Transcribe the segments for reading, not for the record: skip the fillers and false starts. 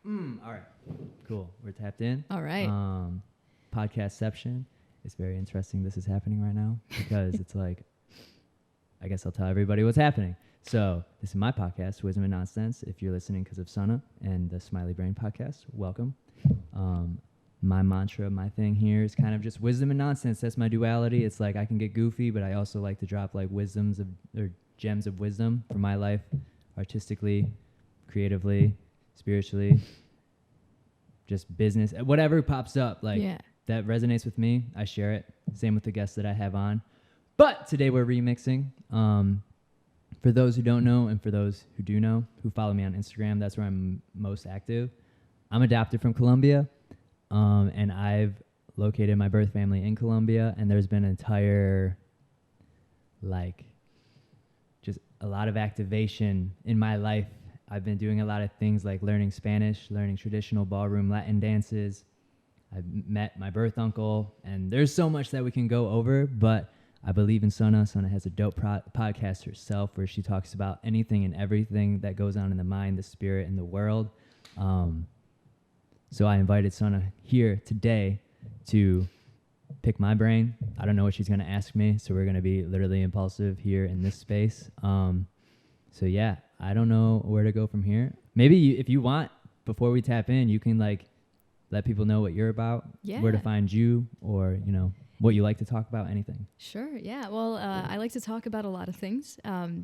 All right. Cool. We're tapped in. All right. Podcastception. It's very interesting this is happening right now because it's like, I guess I'll tell everybody what's happening. So this is my podcast, Wisdom and Nonsense. If you're listening because of Sana and the Smiley Brain podcast, welcome. My mantra, my thing here is kind of just wisdom and nonsense. That's my duality. It's like I can get goofy, but I also like to drop like wisdoms of or gems of wisdom for my life, artistically, creatively, spiritually, just business, whatever pops up. Like that resonates with me. I share it. Same with the guests that I have on. But today we're remixing. For those who don't know and for those who do know, who follow me on Instagram, that's where I'm most active. I'm adopted from Colombia. And I've located my birth family in Colombia, and there's been an entire, like, just a lot of activation in my life. I've been doing a lot of things like learning Spanish, learning traditional ballroom Latin dances. I've met my birth uncle, and there's so much that we can go over, but I believe in Sana. Sana has a dope podcast herself where she talks about anything and everything that goes on in the mind, the spirit, and the world. So I invited Sana here today to pick my brain. I don't know what she's going to ask me, so we're going to be literally impulsive here in this space. So yeah, I don't know where to go from here. Maybe if you want, before we tap in, you can like let people know what you're about, where to find you, or, you know, what you like to talk about, anything. Sure, yeah. Well, I like to talk about a lot of things.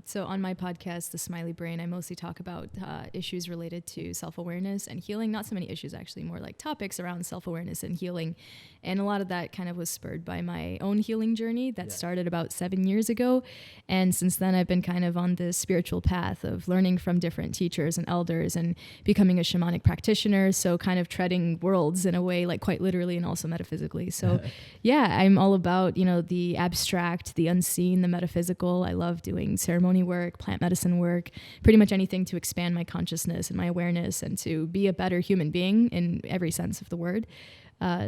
So on my podcast, The Smiley Brain, I mostly talk about issues related to self-awareness and healing. Not so many issues, actually, more like topics around self-awareness and healing. And a lot of that kind of was spurred by my own healing journey that started about 7 years ago. And since then, I've been kind of on this spiritual path of learning from different teachers and elders and becoming a shamanic practitioner. So kind of treading worlds in a way, like quite literally and also metaphysically. So yeah, I'm all about, you know, the abstract, the unseen, the metaphysical. I love doing ceremony work, plant medicine work, pretty much anything to expand my consciousness and my awareness and to be a better human being in every sense of the word.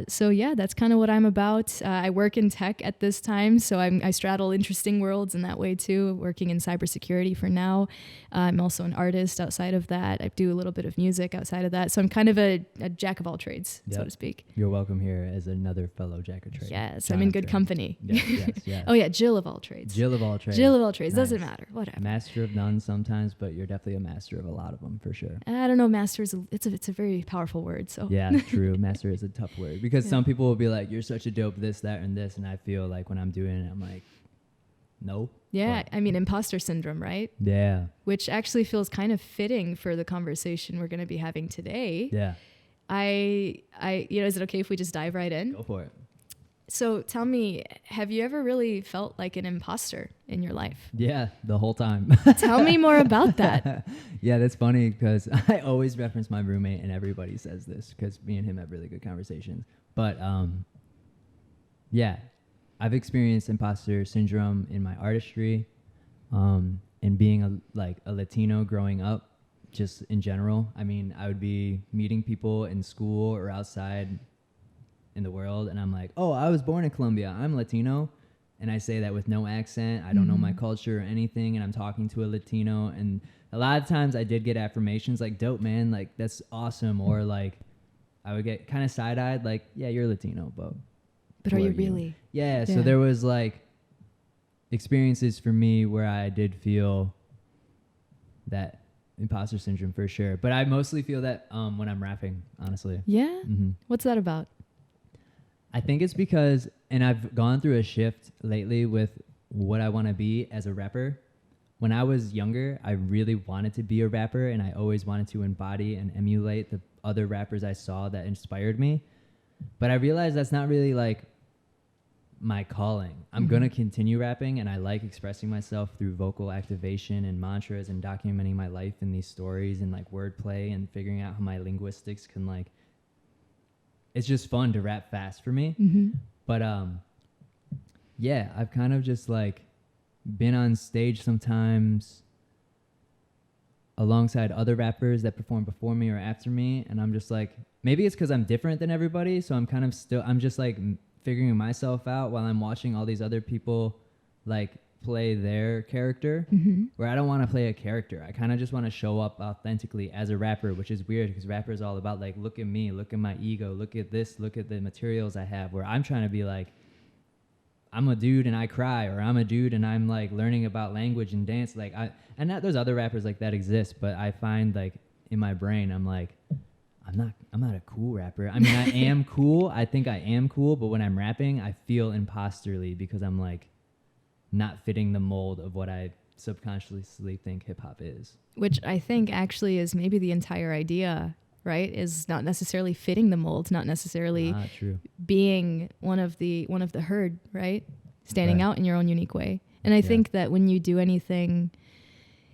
So yeah, that's kind of what I'm about. I work in tech at this time, so I straddle interesting worlds in that way too, working in cybersecurity for now. I'm also an artist outside of that. I do a little bit of music outside of that. So I'm kind of a jack of all trades, so to speak. You're welcome here as another fellow jack of trades. Yes, I'm in good company. Yes. Oh yeah, Jill of all trades. Jill of all trades. Jill of all trades. Nice. Doesn't matter. Whatever. Master of none sometimes, but you're definitely a master of a lot of them for sure. I don't know. Master is it's a very powerful word. So yeah, true. Master is a tough word because some people will be like, "You're such a dope this, that, and this," and I feel like when I'm doing it, I'm like, no. Yeah, I mean, imposter syndrome, right? Yeah. Which actually feels kind of fitting for the conversation we're going to be having today. Yeah. Is it okay if we just dive right in? Go for it. So tell me, have you ever really felt like an imposter in your life? Yeah, the whole time. Tell me more about that. Yeah, that's funny because I always reference my roommate and everybody says this because me and him have really good conversations. But yeah, I've experienced imposter syndrome in my artistry and being a Latino growing up just in general. I mean, I would be meeting people in school or outside in the world and I'm like, oh, I was born in Colombia, I'm Latino, and I say that with no accent. I don't know my culture or anything, and I'm talking to a Latino, and a lot of times I did get affirmations like, dope, man, like that's awesome, or like I would get kind of side-eyed like, yeah, you're Latino, but are you really? Yeah, so there was like experiences for me where I did feel that imposter syndrome for sure, but I mostly feel that when I'm rapping, honestly. Yeah? What's that about? I think it's because, and I've gone through a shift lately with what I want to be as a rapper. When I was younger, I really wanted to be a rapper, and I always wanted to embody and emulate the other rappers I saw that inspired me. But I realized that's not really like my calling. I'm going to continue rapping, and I like expressing myself through vocal activation and mantras and documenting my life in these stories and like wordplay and figuring out how my linguistics can like, it's just fun to rap fast for me. But yeah, I've kind of just like been on stage sometimes alongside other rappers that perform before me or after me, and I'm just like, maybe it's because I'm different than everybody, so I'm just like figuring myself out while I'm watching all these other people like play their character, where I don't want to play a character. I kind of just want to show up authentically as a rapper, which is weird because rapper is all about like, look at me, look at my ego, look at this, look at the materials I have, where I'm trying to be like, I'm a dude and I cry, or I'm a dude and I'm like learning about language and dance. Like and there's other rappers like that exist, but I find like in my brain, I'm like, I'm not a cool rapper. I mean, I am cool. I think I am cool, but when I'm rapping, I feel imposterly because I'm like not fitting the mold of what I subconsciously think hip hop is. Which I think actually is maybe the entire idea, right? Is not necessarily fitting the mold, not necessarily being one of the herd, right? Standing out in your own unique way. And I think that when you do anything,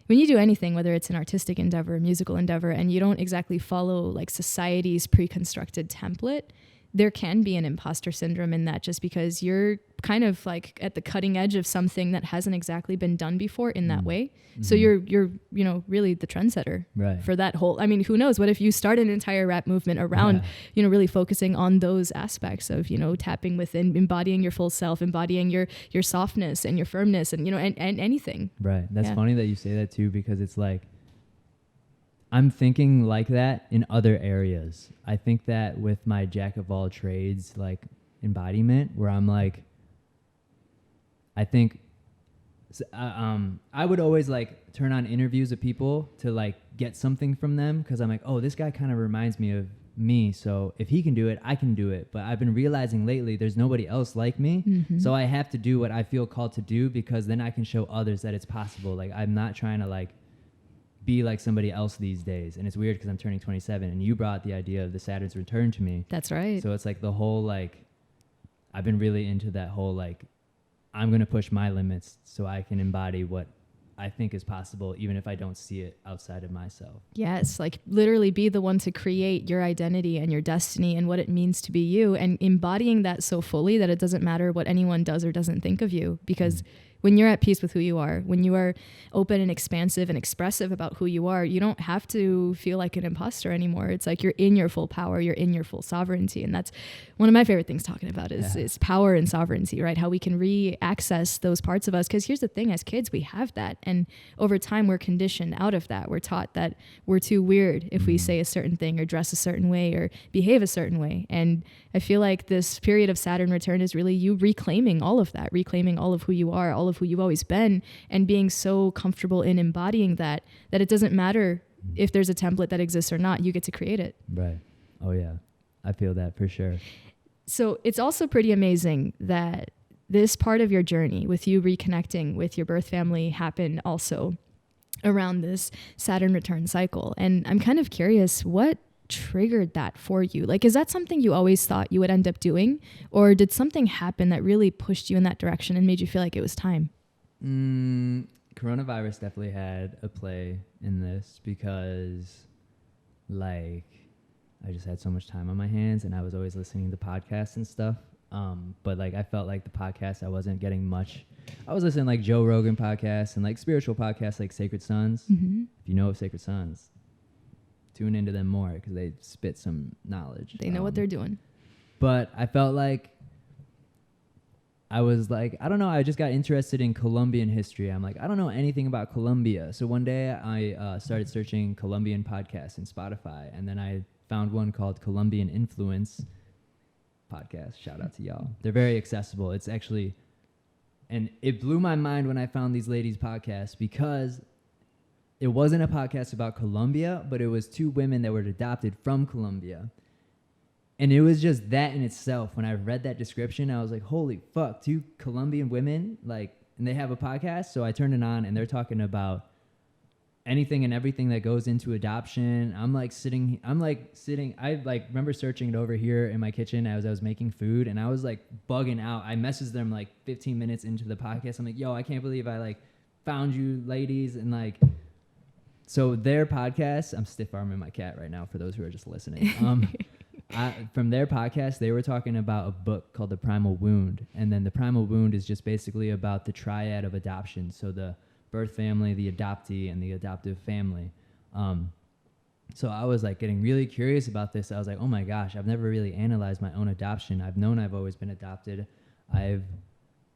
whether it's an artistic endeavor, musical endeavor, and you don't exactly follow like society's pre-constructed template, there can be an imposter syndrome in that, just because you're kind of like at the cutting edge of something that hasn't exactly been done before in that way. So you're really the trendsetter for that whole, I mean, who knows, what if you start an entire rap movement around, really focusing on those aspects of, tapping within, embodying your full self, embodying your softness and your firmness and, and anything. Right. That's funny that you say that too, because it's like, I'm thinking like that in other areas. I think that with my jack of all trades, like embodiment, where I'm like, I think I would always like turn on interviews of people to like get something from them, because I'm like, oh, this guy kind of reminds me of me, so if he can do it, I can do it. But I've been realizing lately there's nobody else like me, so I have to do what I feel called to do, because then I can show others that it's possible. Like, I'm not trying to like be like somebody else these days. And it's weird because I'm turning 27, and you brought the idea of the Saturn's return to me. That's right. So it's like the whole like, I've been really into that whole like, I'm going to push my limits so I can embody what I think is possible, even if I don't see it outside of myself. Yes, like literally be the one to create your identity and your destiny and what it means to be you, and embodying that so fully that it doesn't matter what anyone does or doesn't think of you, because when you're at peace with who you are, when you are open and expansive and expressive about who you are, you don't have to feel like an imposter anymore. It's like you're in your full power, you're in your full sovereignty. And that's one of my favorite things talking about is power and sovereignty, right? How we can re-access those parts of us. Because here's the thing, as kids, we have that. And over time, we're conditioned out of that. We're taught that we're too weird if we say a certain thing or dress a certain way or behave a certain way. And I feel like this period of Saturn return is really you reclaiming all of that, reclaiming all of who you are, all of who you've always been, and being so comfortable in embodying that it doesn't matter if there's a template that exists or not. You get to create it. Right. Oh yeah, I feel that for sure. So it's also pretty amazing that this part of your journey with you reconnecting with your birth family happened also around this Saturn return cycle. And I'm kind of curious, what triggered that for you? Like, is that something you always thought you would end up doing, or did something happen that really pushed you in that direction and made you feel like it was time? Coronavirus definitely had a play in this, because like I just had so much time on my hands and I was always listening to podcasts and stuff. But like I felt like the podcast, I wasn't getting much. I was listening to like Joe Rogan podcasts and like spiritual podcasts like Sacred Sons. If you know of Sacred Sons, tune into them more because they spit some knowledge. They know what they're doing. But I felt like I was like, I don't know, I just got interested in Colombian history. I'm like, I don't know anything about Colombia. So one day I started searching Colombian podcasts in Spotify, and then I found one called Colombian Influence podcast. Shout out to y'all. They're very accessible. It's actually, and it blew my mind when I found these ladies' podcasts, because it wasn't a podcast about Colombia, but it was two women that were adopted from Colombia. And it was just that in itself. When I read that description, I was like, holy fuck, two Colombian women, like, and they have a podcast. So I turned it on and they're talking about anything and everything that goes into adoption. I remember searching it over here in my kitchen as I was making food, and I was like bugging out. I messaged them like 15 minutes into the podcast. I'm like, yo, I can't believe I like found you ladies. And like, so their podcast, I'm stiff arming my cat right now for those who are just listening. From their podcast, they were talking about a book called The Primal Wound. And then The Primal Wound is just basically about the triad of adoption. So the birth family, the adoptee, and the adoptive family. So I was like getting really curious about this. I was like, oh my gosh, I've never really analyzed my own adoption. I've known I've always been adopted. I've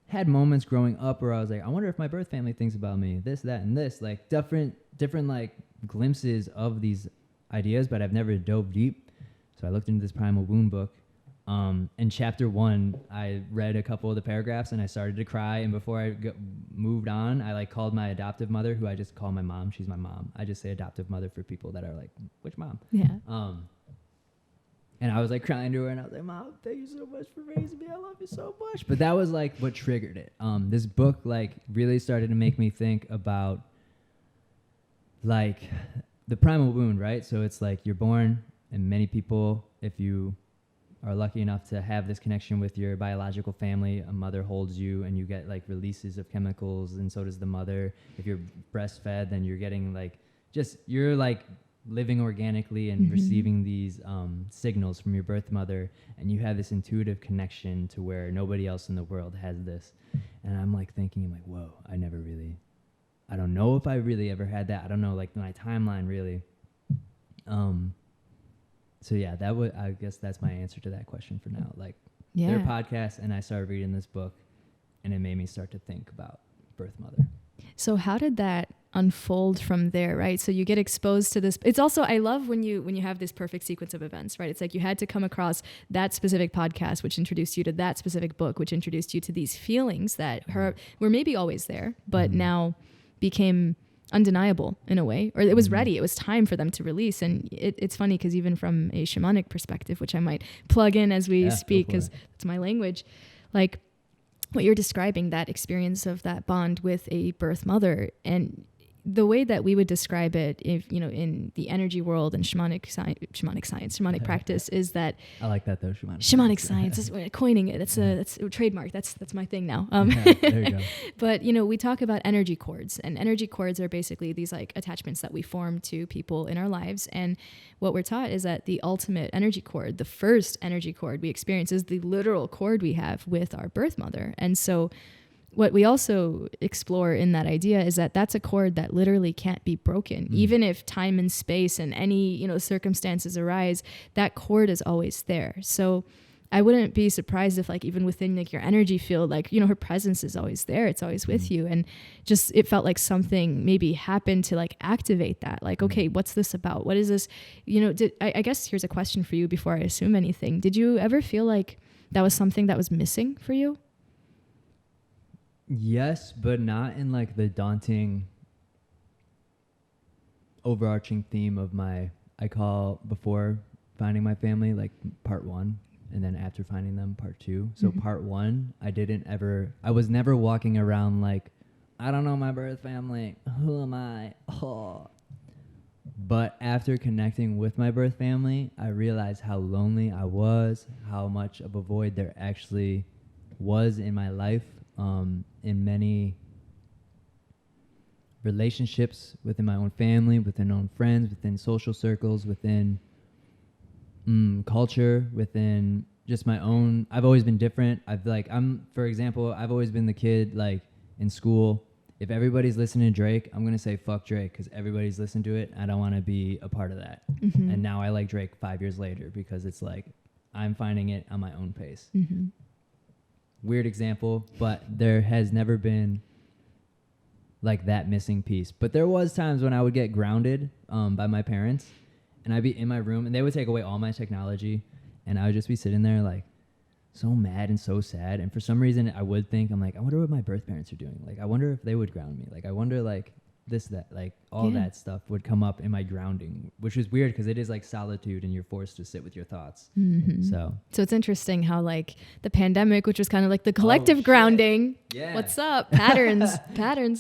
had moments growing up where I was like, I wonder if my birth family thinks about me, this, that, and this, like different like glimpses of these ideas, but I've never dove deep. So I looked into this Primal Wound book. In chapter 1, I read a couple of the paragraphs and I started to cry. And before I moved on, I like called my adoptive mother, who I just call my mom. She's my mom. I just say adoptive mother for people that are like, which mom? Yeah. And I was like crying to her and I was like, Mom, thank you so much for raising me. I love you so much. But that was like what triggered it. This book like really started to make me think about like the primal wound, right? So it's like you're born, and many people, if you are lucky enough to have this connection with your biological family, a mother holds you and you get like releases of chemicals, and so does the mother. If you're breastfed, then you're getting like you're like living organically and receiving these signals from your birth mother, and you have this intuitive connection to where nobody else in the world has this. And I'm like thinking, I'm like, whoa, I don't know if I really ever had that. I don't know, like my timeline really. So yeah, I guess that's my answer to that question for now. Like their podcast, and I started reading this book, and it made me start to think about birth mother. So how did that unfold from there, right? So you get exposed to this. It's also, I love when you have this perfect sequence of events, right? It's like you had to come across that specific podcast, which introduced you to that specific book, which introduced you to these feelings that were maybe always there, but now became undeniable in a way, or it was ready. It was time for them to release. And it's funny because even from a shamanic perspective, which I might plug in as we speak, because it's my language, like what you're describing, that experience of that bond with a birth mother, and the way that we would describe it, if you know, in the energy world and shamanic practice, is that I like that though, shamanic science is coining it. That's a trademark. That's my thing now. There you go. But you know, we talk about energy cords, and energy cords are basically these like attachments that we form to people in our lives. And what we're taught is that the ultimate energy cord, the first energy cord we experience, is the literal cord we have with our birth mother. And so what we also explore in that idea is that that's a cord that literally can't be broken. Even if time and space and any, you know, circumstances arise, that cord is always there. So I wouldn't be surprised if like even within like your energy field, like, you know, her presence is always there. It's always with you. And just, it felt like something maybe happened to like activate that. Like, okay, what's this about? What is this? You know, I guess here's a question for you before I assume anything. Did you ever feel like that was something that was missing for you? Yes, but not in like the daunting overarching theme of I call before finding my family like part 1, and then after finding them part 2. So part 1, I was never walking around like, I don't know my birth family, who am I? Oh. But after connecting with my birth family, I realized how lonely I was, how much of a void there actually was in my life. In many relationships within my own family, within own friends, within social circles, within culture, within just my own. I've always been different. For example, I've always been the kid like in school. If everybody's listening to Drake, I'm gonna say fuck Drake because everybody's listening to it. I don't want to be a part of that. And now I like Drake 5 years later because it's like I'm finding it on my own pace. Weird example, but there has never been like that missing piece. But there was times when I would get grounded by my parents, and I'd be in my room and they would take away all my technology, and I would just be sitting there like so mad and so sad. And for some reason I would think, I'm like, I wonder what my birth parents are doing. Like I wonder if they would ground me. Like I wonder like this, that, like all that stuff would come up in my grounding, which is weird because it is like solitude and you're forced to sit with your thoughts. So it's interesting how like the pandemic, which was kind of like the collective grounding. Yeah. What's up? Patterns.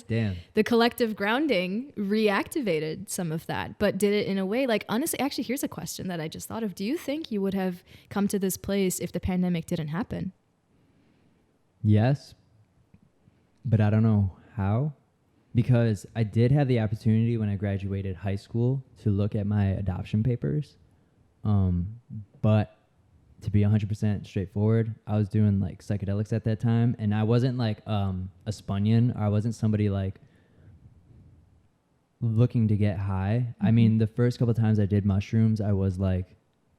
Damn. The collective grounding reactivated some of that, but did it in a way like, honestly, actually, here's a question that I just thought of. Do you think you would have come to this place if the pandemic didn't happen? Yes, but I don't know how. Because I did have the opportunity when I graduated high school to look at my adoption papers. But to be 100% straightforward, I was doing like psychedelics at that time. And I wasn't like a Spunyan, or I wasn't somebody like looking to get high. I mean, the first couple of times I did mushrooms, I was like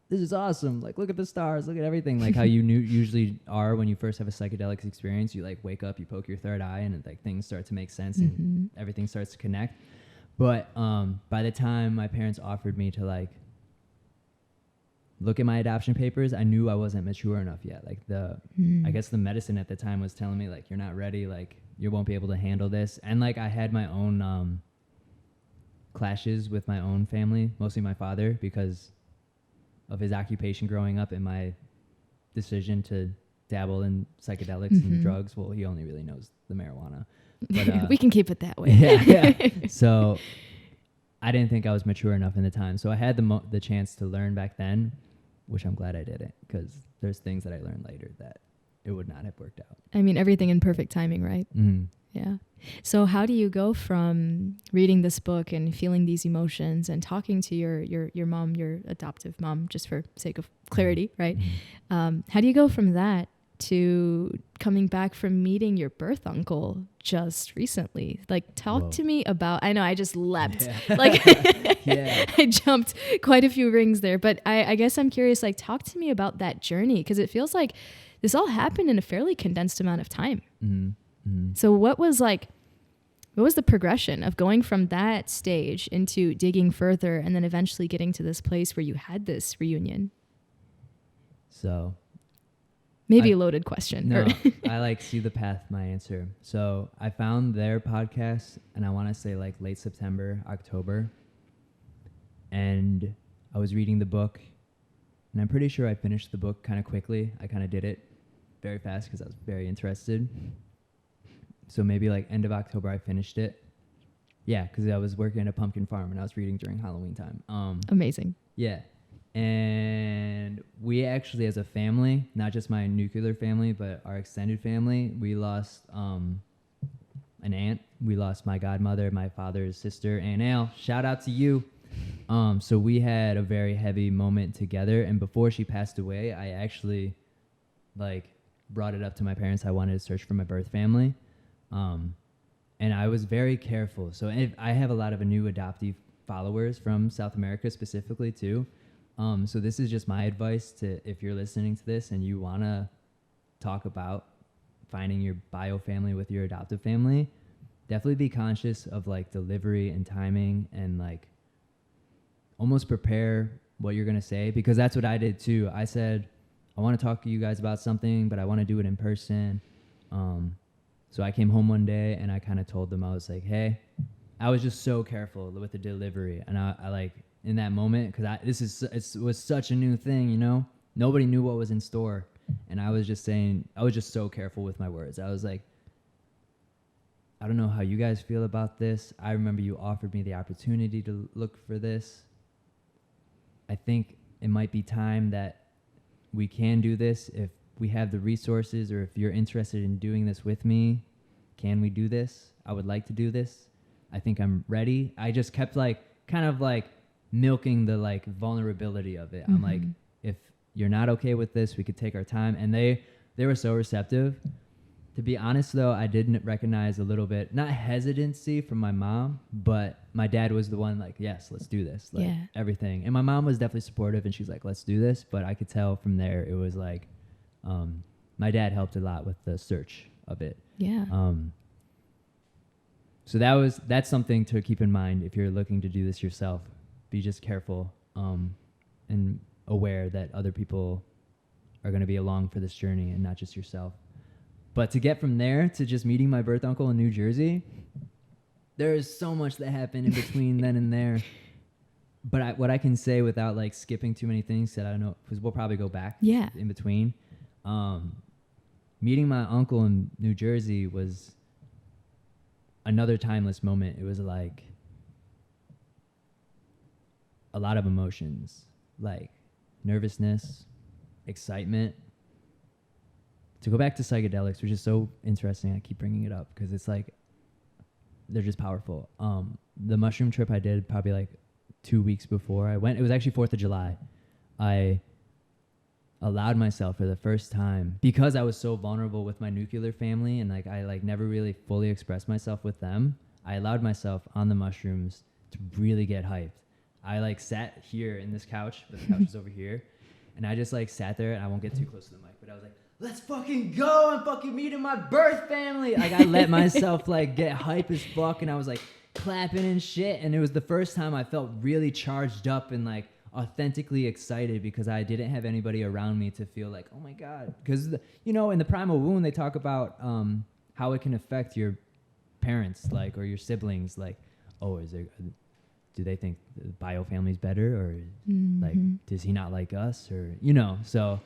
this is awesome. Like, look at the stars, look at everything. Like how you usually are when you first have a psychedelic experience. You like wake up, you poke your third eye, and like things start to make sense and everything starts to connect. But by the time my parents offered me to like look at my adoption papers, I knew I wasn't mature enough yet. Like I guess the medicine at the time was telling me like, you're not ready. Like you won't be able to handle this. And like I had my own clashes with my own family, mostly my father, because of his occupation growing up and my decision to dabble in psychedelics and drugs. Well, he only really knows the marijuana. But, we can keep it that way. Yeah. So I didn't think I was mature enough in the time. So I had the chance to learn back then, which I'm glad I didn't, because there's things that I learned later that it would not have worked out. I mean, everything in perfect timing, right? Mm-hmm. Yeah. So how do you go from reading this book and feeling these emotions and talking to your mom, your adoptive mom, just for sake of clarity, right? Mm-hmm. How do you go from that to coming back from meeting your birth uncle just recently? Like, talk to me about, I know I just leapt, like I jumped quite a few rings there, but I guess I'm curious, like, talk to me about that journey, because it feels like this all happened in a fairly condensed amount of time. Mm-hmm. Mm-hmm. So what was the progression of going from that stage into digging further and then eventually getting to this place where you had this reunion? So maybe a loaded question. No, I like see the path, my answer. So I found their podcast, and I want to say like late September, October. And I was reading the book, and I'm pretty sure I finished the book kind of quickly. I kind of did it very fast because I was very interested. So maybe like end of October, I finished it. Yeah, because I was working at a pumpkin farm, and I was reading during Halloween time. Amazing. Yeah. And we actually, as a family, not just my nuclear family, but our extended family, we lost an aunt. We lost my godmother, my father's sister, Aunt Al. Shout out to you. So we had a very heavy moment together. And before she passed away, I actually like brought it up to my parents. I wanted to search for my birth family. And I was very careful. So I have a lot of new adoptee followers from South America specifically too. So this is just my advice to, if you're listening to this and you want to talk about finding your bio family with your adoptive family, definitely be conscious of like delivery and timing, and like almost prepare what you're going to say, because that's what I did too. I said, I want to talk to you guys about something, but I want to do it in person. So I came home one day and I kind of told them, I was like, hey, I was just so careful with the delivery. And I like, in that moment, because it was such a new thing, you know, nobody knew what was in store, and I was just so careful with my words. I was like, I don't know how you guys feel about this. I remember you offered me the opportunity to look for this. I think it might be time that we can do this if we have the resources, or if you're interested in doing this with me. Can we do this? I would like to do this. I think I'm ready. I just kept like kind of like milking the like vulnerability of it. I'm like, if you're not okay with this, we could take our time. And they were so receptive. To be honest though, I didn't recognize a little bit, not hesitancy from my mom, but my dad was the one like, yes, let's do this. Like everything. And my mom was definitely supportive, and she's like, let's do this. But I could tell from there, it was like, my dad helped a lot with the search of it. Yeah. So that's something to keep in mind if you're looking to do this yourself. Be just careful and aware that other people are going to be along for this journey and not just yourself. But to get from there to just meeting my birth uncle in New Jersey, there is so much that happened in between then and there. But what I can say without like skipping too many things that I don't know, because we'll probably go back in between. Meeting my uncle in New Jersey was another timeless moment. It was like a lot of emotions, like nervousness, excitement. To go back to psychedelics, which is so interesting, I keep bringing it up because it's like they're just powerful. The mushroom trip I did probably like 2 weeks before I went, it was actually 4th of July. I allowed myself for the first time, because I was so vulnerable with my nuclear family and like I like never really fully expressed myself with them. I allowed myself on the mushrooms to really get hyped. I like sat here in this couch, but the couch is over here, And I just like sat there, and I won't get too close to the mic, but I was like, let's fucking go. I'm fucking meeting my birth family. Like I let myself like get hype as fuck, and I was like clapping and shit. And it was the first time I felt really charged up and like authentically excited, because I didn't have anybody around me to feel like, oh my God. Because, you know, in the primal wound, they talk about how it can affect your parents, like, or your siblings. Like, oh, do they think the bio family's better, or like, does he not like us, or, you know? So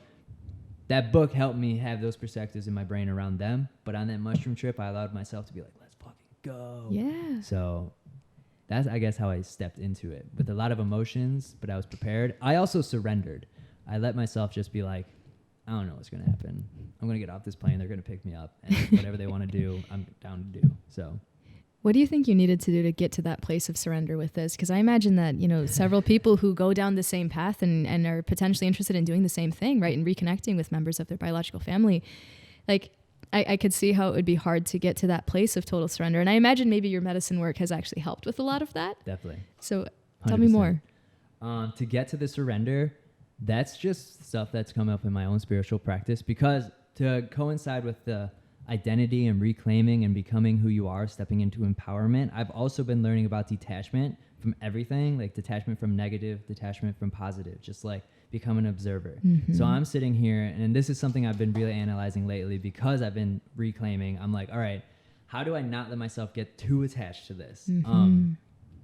that book helped me have those perspectives in my brain around them. But on that mushroom trip, I allowed myself to be like, let's fucking go. Yeah. So that's, I guess, how I stepped into it, with a lot of emotions, but I was prepared. I also surrendered. I let myself just be like, I don't know what's going to happen. I'm going to get off this plane. They're going to pick me up, and whatever they want to do, I'm down to do. So what do you think you needed to do to get to that place of surrender with this? Because I imagine that, you know, several people who go down the same path and are potentially interested in doing the same thing, right, and reconnecting with members of their biological family, like, I could see how it would be hard to get to that place of total surrender. And I imagine maybe your medicine work has actually helped with a lot of that. Definitely. So tell me more. To get to the surrender, that's just stuff that's come up in my own spiritual practice, because to coincide with the identity and reclaiming and becoming who you are, stepping into empowerment, I've also been learning about detachment from everything, like detachment from negative, detachment from positive, just like become an observer. So I'm sitting here, and this is something I've been really analyzing lately, because I've been reclaiming. I'm like, all right, how do I not let myself get too attached to this?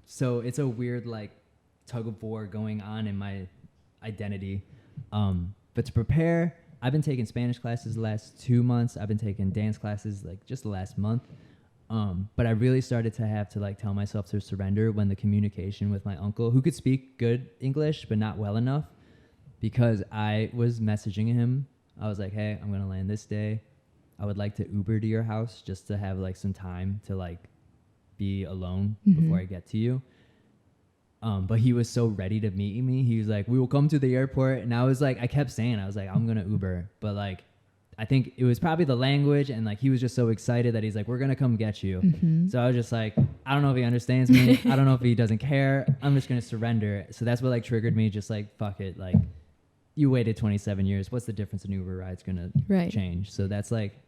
So it's a weird like tug of war going on in my identity. But to prepare, I've been taking Spanish classes the last 2 months. I've been taking dance classes like just the last month. But I really started to have to like tell myself to surrender when the communication with my uncle, who could speak good English but not well enough, because I was messaging him. I was like, hey, I'm going to land this day. I would like to Uber to your house just to have like some time to like be alone before I get to you. But he was so ready to meet me. He was like, we will come to the airport. And I was like, I kept saying, I was like, I'm going to Uber. But like, I think it was probably the language, and like he was just so excited that he's like, we're going to come get you. So I was just like, I don't know if he understands me. I don't know if he doesn't care. I'm just going to surrender. So that's what like triggered me, just like, fuck it. Like, you waited 27 years. What's the difference an Uber ride's going to change? So that's like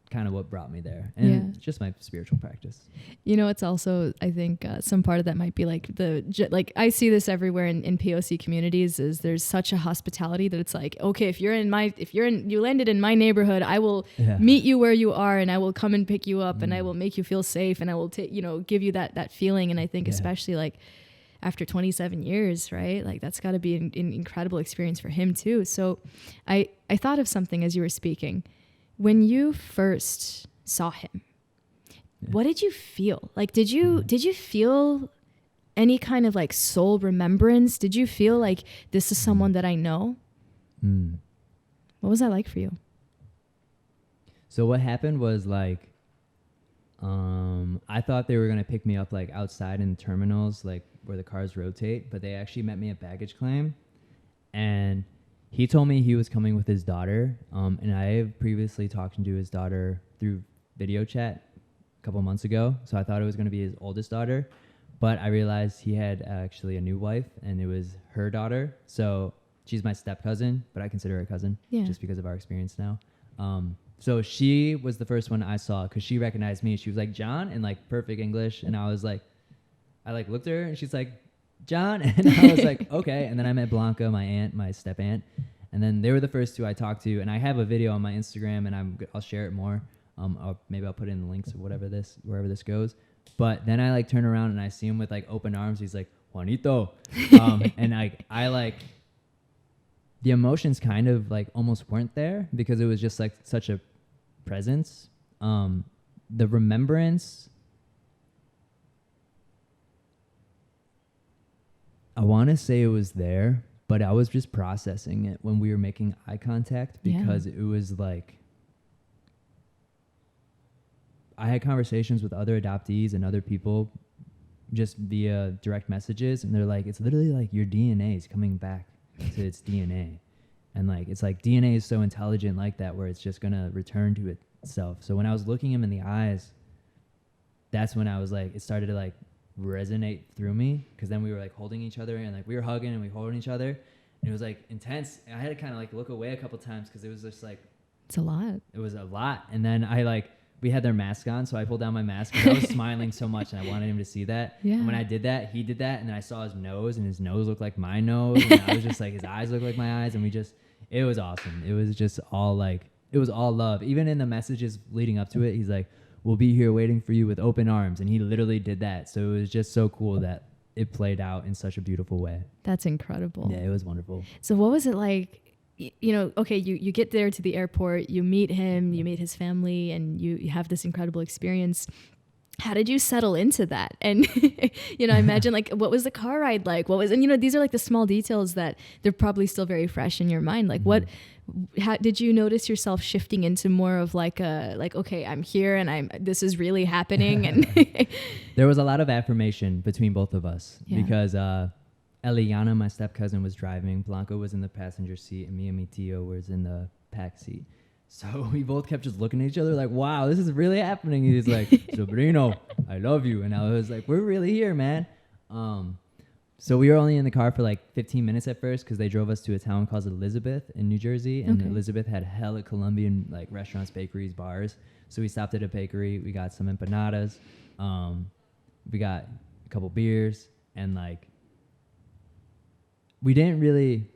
kind of what brought me there, and just my spiritual practice. You know, it's also, I think some part of that might be like like I see this everywhere in POC communities, is there's such a hospitality that it's like, okay, if you landed in my neighborhood, I will meet you where you are, and I will come and pick you up, and I will make you feel safe, and I will give you that feeling. And I think especially like after 27 years, right? Like that's got to be an incredible experience for him too. So I thought of something as you were speaking. When you first saw him, what did you feel? Like, did you feel any kind of like soul remembrance? Did you feel like this is someone that I know? What was that like for you? So what happened was like, I thought they were going to pick me up like outside in the terminals, like where the cars rotate, but they actually met me at baggage claim, and he told me he was coming with his daughter, and I have previously talked to his daughter through video chat a couple months ago, so I thought it was going to be his oldest daughter, but I realized he had actually a new wife, and it was her daughter. So she's my step cousin, but I consider her a cousin just because of our experience now. So she was the first one I saw, because she recognized me. She was like, John, in like perfect English, and I was like, I like looked at her, and she's like, John, and I was like, okay. And then I met Blanca, my aunt, my step aunt, and then they were the first two I talked to. And I have a video on my Instagram, and I'll share it more. Maybe I'll put in the links of wherever this goes. But then I like turn around and I see him with like open arms. He's like, Juanito, and I like the emotions kind of like almost weren't there, because it was just like such a presence. The remembrance, I want to say it was there, but I was just processing it when we were making eye contact, because it was like, I had conversations with other adoptees and other people just via direct messages, and they're like, it's literally like your DNA is coming back to its DNA. And like, it's like DNA is so intelligent like that, where it's just going to return to itself. So when I was looking him in the eyes, that's when I was like, it started to like resonate through me, because then we were like holding each other, and like we were hugging and we holding each other, And it was like intense. And I had to kind of like look away a couple times because it was just like, It's a lot. it was a lot. And then we had their mask on, so I pulled down my mask because I was smiling so much and I wanted him to see that. Yeah. And when I did that, he did that, and then I saw his nose, and his nose looked like my nose, and I was just like, his eyes looked like my eyes, and it was awesome. It was just all like, it was all love. Even in the messages leading up to it, he's like, we'll be here waiting for you with open arms, and he literally did that. So it was just so cool that it played out in such a beautiful way. That's incredible. Yeah, it was wonderful. So what was it like? Okay, you get there to the airport, you meet him, you meet his family, and you have this incredible experience. How did you settle into that? And, I imagine like, what was the car ride like? And these are like the small details that they're probably still very fresh in your mind. Like how did you notice yourself shifting into more of okay, I'm here and this is really happening? And there was a lot of affirmation between both of us because, Eliana, my step cousin, was driving. Blanco was in the passenger seat, and me and mi tío was in the back seat. So we both kept just looking at each other like, wow, this is really happening. He was like, Sobrino, I love you. And I was like, we're really here, man. So we were only in the car for like 15 minutes at first because they drove us to a town called Elizabeth in New Jersey. And Elizabeth had hella Colombian like restaurants, bakeries, bars. So we stopped at a bakery. We got some empanadas. We got a couple beers, and like, we didn't really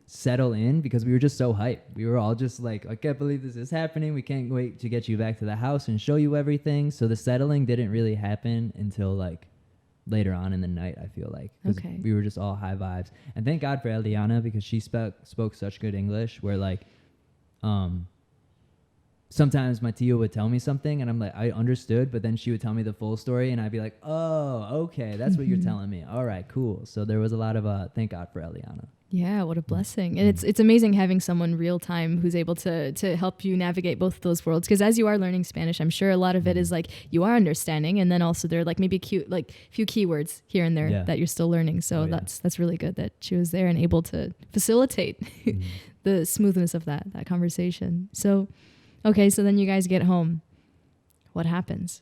settle in because we were just so hyped. We were all just like, I can't believe this is happening. We can't wait to get you back to the house and show you everything. So the settling didn't really happen until like later on in the night, I feel like. Okay. We were just all high vibes. And thank God for Eliana because she spoke such good English where like, sometimes my tío would tell me something and I'm like, I understood, but then she would tell me the full story and I'd be like, oh, okay, that's what you're telling me. All right, cool. So there was a lot of thank God for Eliana. Yeah, what a blessing. And it's amazing having someone real time who's able to help you navigate both of those worlds. Because as you are learning Spanish, I'm sure a lot of it is like you are understanding, and then also there are like maybe cute like few keywords here and there that you're still learning. So that's really good that she was there and able to facilitate the smoothness of that conversation. So okay, so then you guys get home. What happens?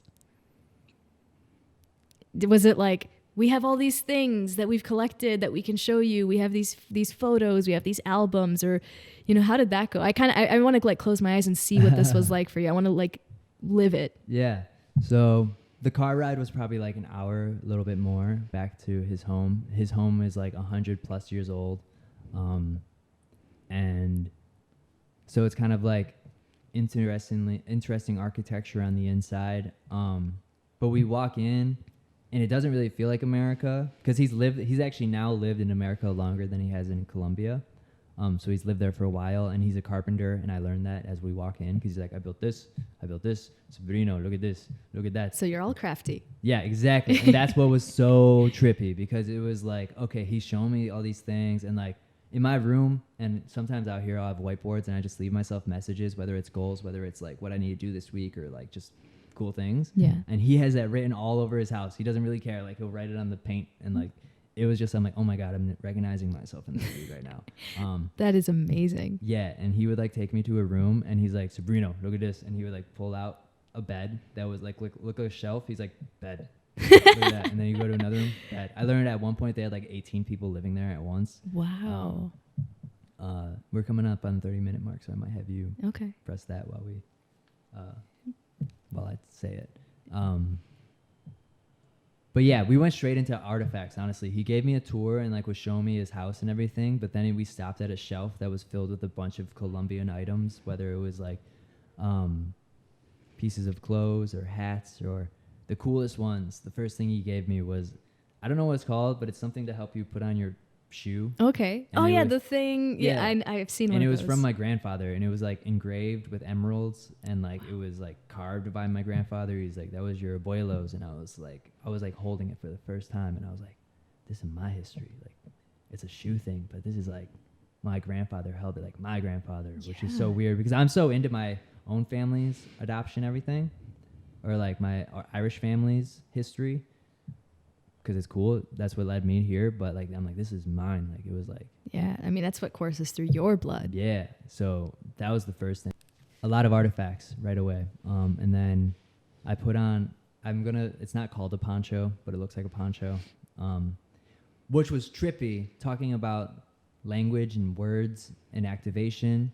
Was it like, we have all these things that we've collected that we can show you. We have these photos. We have these albums. Or, how did that go? I want to like close my eyes and see what this was like for you. I want to like live it. Yeah. So the car ride was probably like an hour, a little bit more, back to his home. His home is like 100+ years old. And so it's kind of like interesting architecture on the inside. But we walk in, and it doesn't really feel like America because he's actually now lived in America longer than he has in Colombia. So he's lived there for a while, and he's a carpenter, and I learned that as we walk in because he's like, I built this, Sobrino, look at this, look at that. So you're all crafty. Yeah, exactly. And that's what was so trippy because it was like, okay, he's showing me all these things, and like in my room, and sometimes out here I'll have whiteboards, and I just leave myself messages, whether it's goals, whether it's like what I need to do this week, or like just cool things. Yeah. And he has that written all over his house. He doesn't really care. Like he'll write it on the paint, and like it was just, I'm like, oh my God, I'm recognizing myself in this dude right now. That is amazing. Yeah. And he would like take me to a room, and he's like, Sobrino, look at this. And he would like pull out a bed that was like, look at a shelf. He's like, bed. Look at that. And then you go to another room, bed. I learned at one point they had like 18 people living there at once. Wow. We're coming up on the 30-minute mark, so I might have you press that while I say it. But yeah, we went straight into artifacts, honestly. He gave me a tour and like was showing me his house and everything, but then we stopped at a shelf that was filled with a bunch of Colombian items, whether it was like pieces of clothes or hats, or the coolest ones. The first thing he gave me was, I don't know what it's called, but it's something to help you put on your shoe. Okay. And the thing. Yeah, I've seen one of those. And it was from my grandfather, and it was like engraved with emeralds, and like it was like carved by my grandfather. He's like, that was your abuelo's, and I was like holding it for the first time, and I was like, this is my history. Like, it's a shoe thing, but this is like my grandfather held it like my grandfather, which is so weird because I'm so into my own family's adoption, everything, or like my Irish family's history. Because it's cool. That's what led me here. But like, I'm like, this is mine. Like, it was like. Yeah. I mean, that's what courses through your blood. Yeah. So that was the first thing. A lot of artifacts right away. And then I put on, it's not called a poncho, but it looks like a poncho. Which was trippy, talking about language and words and activation.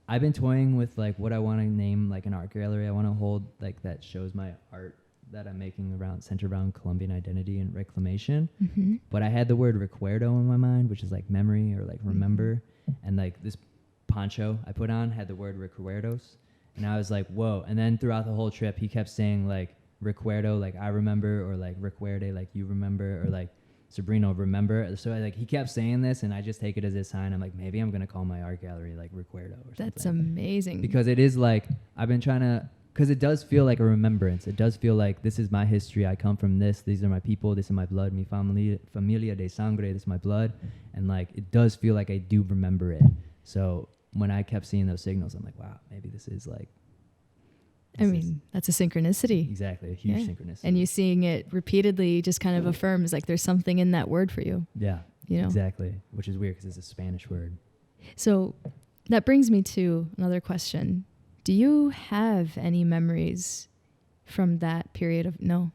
I've been toying with like what I want to name like an art gallery. I want to hold like that shows my art that I'm making centered around Colombian identity and reclamation. Mm-hmm. But I had the word recuerdo in my mind, which is like memory or like remember. And like this poncho I put on had the word recuerdos. And I was like, whoa. And then throughout the whole trip, he kept saying like recuerdo, like I remember, or like recuerde, like you remember, or like Sabrina, remember. So he kept saying this, and I just take it as a sign. I'm like, maybe I'm going to call my art gallery like recuerdo or something. That's amazing. Because it is like, I've been trying to, because it does feel like a remembrance. It does feel like this is my history. I come from this. These are my people. This is my blood. Mi familia de sangre. This is my blood. And like, it does feel like I do remember it. So when I kept seeing those signals, I'm like, wow, maybe this is like. I mean, that's a synchronicity. Exactly. A huge synchronicity. And you seeing it repeatedly just kind of affirms like there's something in that word for you. Yeah. You know? Exactly. Which is weird because it's a Spanish word. So that brings me to another question. Do you have any memories from that period of no?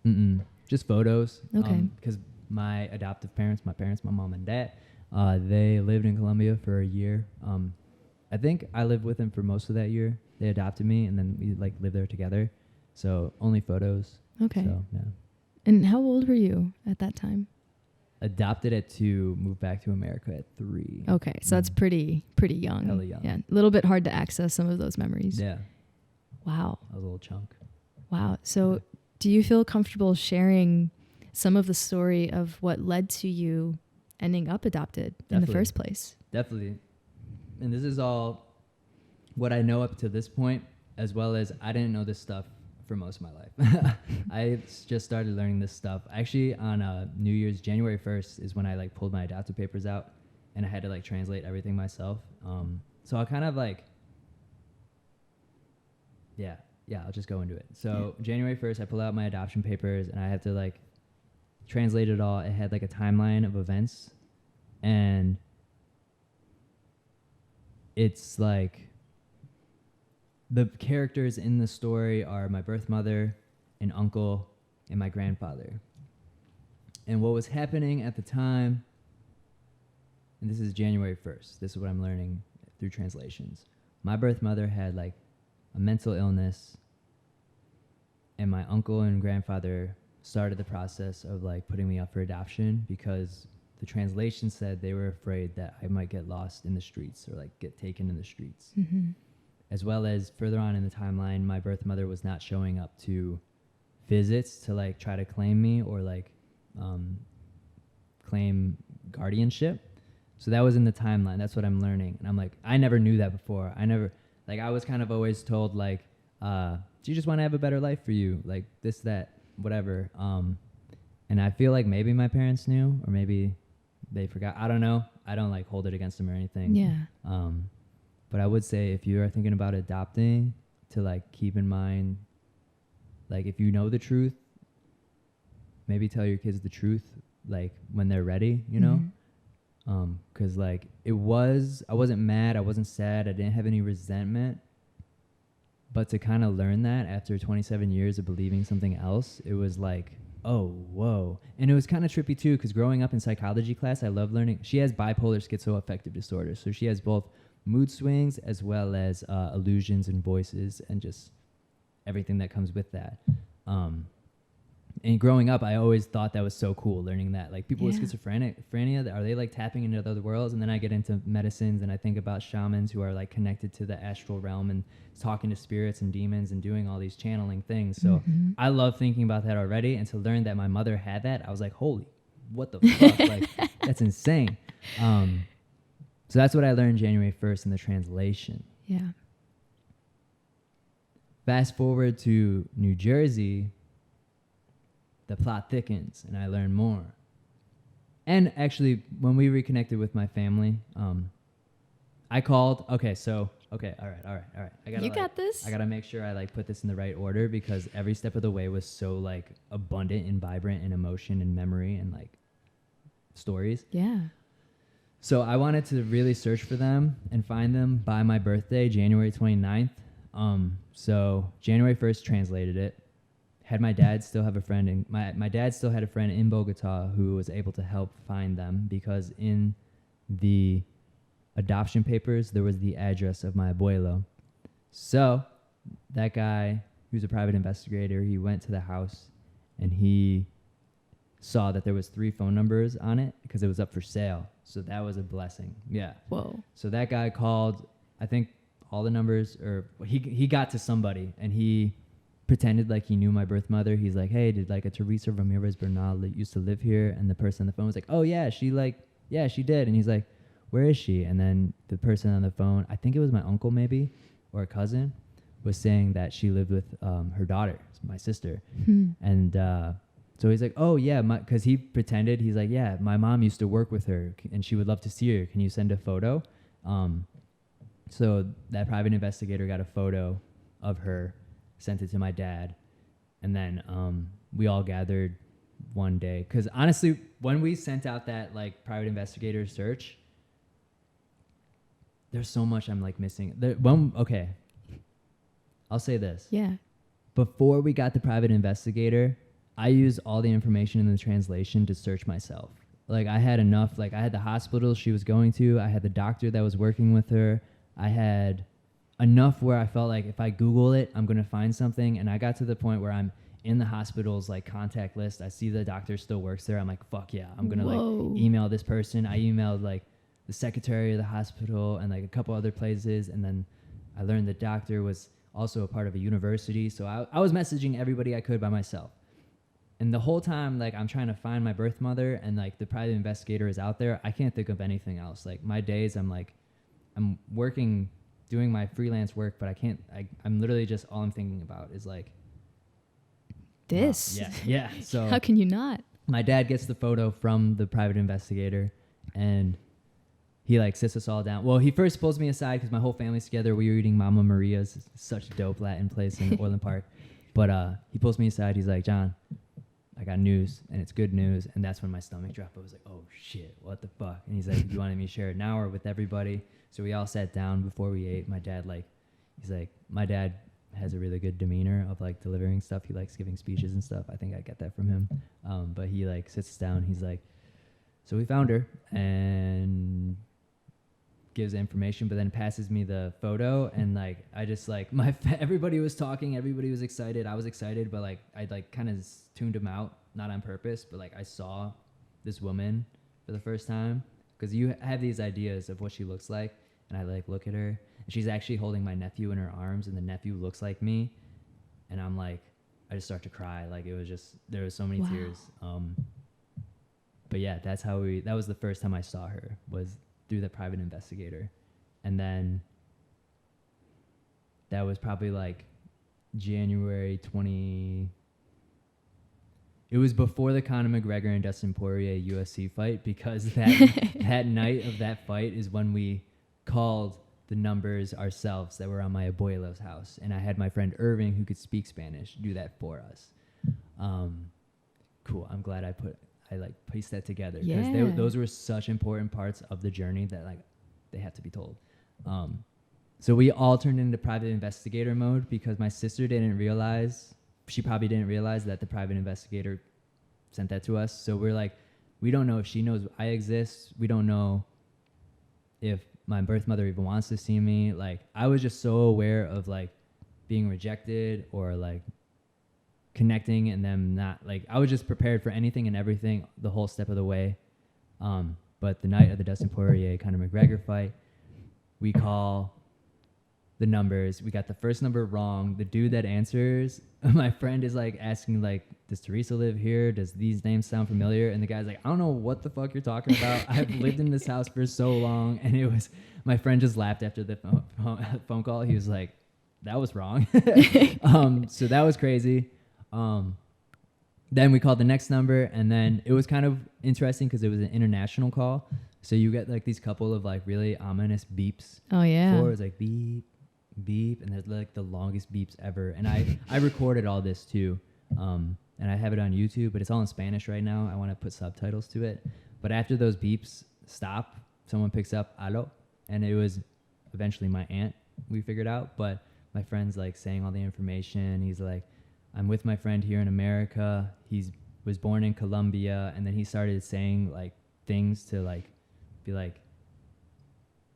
Just photos. Okay. Because my adoptive parents, my mom and dad, they lived in Colombia for a year. I think I lived with them for most of that year. They adopted me, and then we like lived there together. So only photos. Okay. So, yeah. And how old were you at that time? Adopted at 2, moved back to America at 3. Okay, so that's pretty young. Hella young. Yeah, a little bit hard to access some of those memories. Yeah. Wow. I was a little chunk. Wow. So do you feel comfortable sharing some of the story of what led to you ending up adopted in the first place? Definitely. And this is all what I know up to this point, as well as I didn't know this stuff for most of my life. I just started learning this stuff. Actually, on New Year's, January 1st is when I like pulled my adoptive papers out, and I had to like translate everything myself. So I kind of like, I'll just go into it. So January 1st, I pulled out my adoption papers, and I had to like translate it all. It had like a timeline of events, and it's like the characters in the story are my birth mother, an uncle, and my grandfather. And what was happening at the time, and this is January 1st, this is what I'm learning through translations. My birth mother had like a mental illness, and my uncle and grandfather started the process of like putting me up for adoption because the translation said they were afraid that I might get lost in the streets or like get taken in the streets. Mm-hmm. As well as further on in the timeline, my birth mother was not showing up to visits to like try to claim me or like claim guardianship. So that was in the timeline. That's what I'm learning. And I'm like, I never knew that before. I was kind of always told like, do you just want to have a better life for you? Like this, that, whatever. And I feel like maybe my parents knew or maybe they forgot. I don't know. I don't like hold it against them or anything. Yeah. But I would say if you are thinking about adopting, to like keep in mind, like if you know the truth, maybe tell your kids the truth, like when they're ready, you know? 'Cause like I wasn't mad, I wasn't sad, I didn't have any resentment. But to kind of learn that after 27 years of believing something else, it was like, oh, whoa. And it was kind of trippy too, because growing up in psychology class, I love learning. She has bipolar schizoaffective disorder. So she has both mood swings as well as illusions and voices and just everything that comes with that. And growing up, I always thought that was so cool, learning that. Like people with schizophrenia, are they like tapping into other worlds? And then I get into medicines and I think about shamans who are like connected to the astral realm and talking to spirits and demons and doing all these channeling things. So I love thinking about that already. And to learn that my mother had that, I was like, holy, what the fuck? Like, that's insane. So that's what I learned January 1st in the translation. Yeah. Fast forward to New Jersey, the plot thickens and I learn more. And actually, when we reconnected with my family, I called. All right. You got this. I gotta make sure I like put this in the right order because every step of the way was so like abundant and vibrant in emotion and memory and like stories. Yeah. So I wanted to really search for them and find them by my birthday, January 29th. So January 1st translated it. Had my dad still have a friend, and my dad still had a friend in Bogota who was able to help find them because in the adoption papers, there was the address of my abuelo. So that guy, he was a private investigator. He went to the house and he saw that there was 3 phone numbers on it because it was up for sale. So that was a blessing. Yeah. Whoa. So that guy called, I think all the numbers, or he got to somebody and he pretended like he knew my birth mother. He's like, hey, did like a Teresa Ramirez Bernal that used to live here? And the person on the phone was like, oh yeah, she did. And he's like, where is she? And then the person on the phone, I think it was my uncle maybe, or a cousin, was saying that she lived with her daughter, my sister. And so he's like, oh yeah, because he pretended, he's like, yeah, my mom used to work with her and she would love to see her. Can you send a photo? So that private investigator got a photo of her, sent it to my dad, and then we all gathered one day. Because honestly, when we sent out that like private investigator search, there's so much I'm like missing. Okay, I'll say this. Yeah. Before we got the private investigator, I used all the information in the translation to search myself. Like I had enough, like I had the hospital she was going to, I had the doctor that was working with her, I had enough where I felt like if I Google it, I'm going to find something. And I got to the point where I'm in the hospital's like contact list. I see the doctor still works there. I'm like, fuck yeah, I'm going to like email this person. I emailed like the secretary of the hospital and like a couple other places. And then I learned the doctor was also a part of a university. So I was messaging everybody I could by myself. And the whole time, like I'm trying to find my birth mother and like the private investigator is out there. I can't think of anything else. Like my days, I'm working, doing my freelance work, but I'm literally just, all I'm thinking about is like this. Yeah. So how can you not? My dad gets the photo from the private investigator and he like sits us all down. Well, he first pulls me aside because my whole family's together. We were eating Mama Maria's, such a dope Latin place in Orland Park. But he pulls me aside. He's like, John, I got news, and it's good news. And that's when my stomach dropped. I was like, oh shit, what the fuck? And he's like, you wanted me to share it now or with everybody? So we all sat down before we ate. My dad my dad has a really good demeanor of like delivering stuff. He likes giving speeches and stuff. I think I get that from him. But he like sits us down. He's like, so we found her, and gives information, but then passes me the photo. And like, I just like, everybody was talking. Everybody was excited. I was excited, but like, I like kind of tuned him out, not on purpose, but like I saw this woman for the first time. Because you have these ideas of what she looks like, and I like look at her, and she's actually holding my nephew in her arms, and the nephew looks like me, and I'm like, I just start to cry. Like it was just, there was so many tears. But yeah, that was the first time I saw her, was through the private investigator. And then that was probably like January 20. It was before the Conor McGregor and Dustin Poirier UFC fight, because that night of that fight is when we called the numbers ourselves that were on my abuelo's house. And I had my friend Irving, who could speak Spanish, do that for us. Cool. I'm glad I pieced that together, because those were such important parts of the journey that like they have to be told. So we all turned into private investigator mode because my sister she probably didn't realize that the private investigator sent that to us. So we're like, we don't know if she knows I exist. We don't know if my birth mother even wants to see me. Like I was just so aware of like being rejected or like connecting and them not, like I was just prepared for anything and everything the whole step of the way. But the night of the Dustin Poirier Conor McGregor fight, we call the numbers. We got the first number wrong. The dude that answers, my friend is like asking like, does Teresa live here? Does these names sound familiar? And the guy's like, I don't know what the fuck you're talking about. I've lived in this house for so long. And my friend just laughed after the phone call. He was like, that was wrong. So that was crazy. Then we called the next number, and then it was kind of interesting because it was an international call. So you get like these couple of like really ominous beeps. Oh yeah. It was like beep, beep, and there's like the longest beeps ever. And I recorded all this too. And I have it on YouTube, but it's all in Spanish right now. I want to put subtitles to it. But after those beeps stop, someone picks up "aló," and it was eventually my aunt, we figured out. But my friend's like saying all the information. He's like, I'm with my friend here in America. He was born in Colombia. And then he started saying like things to like be like,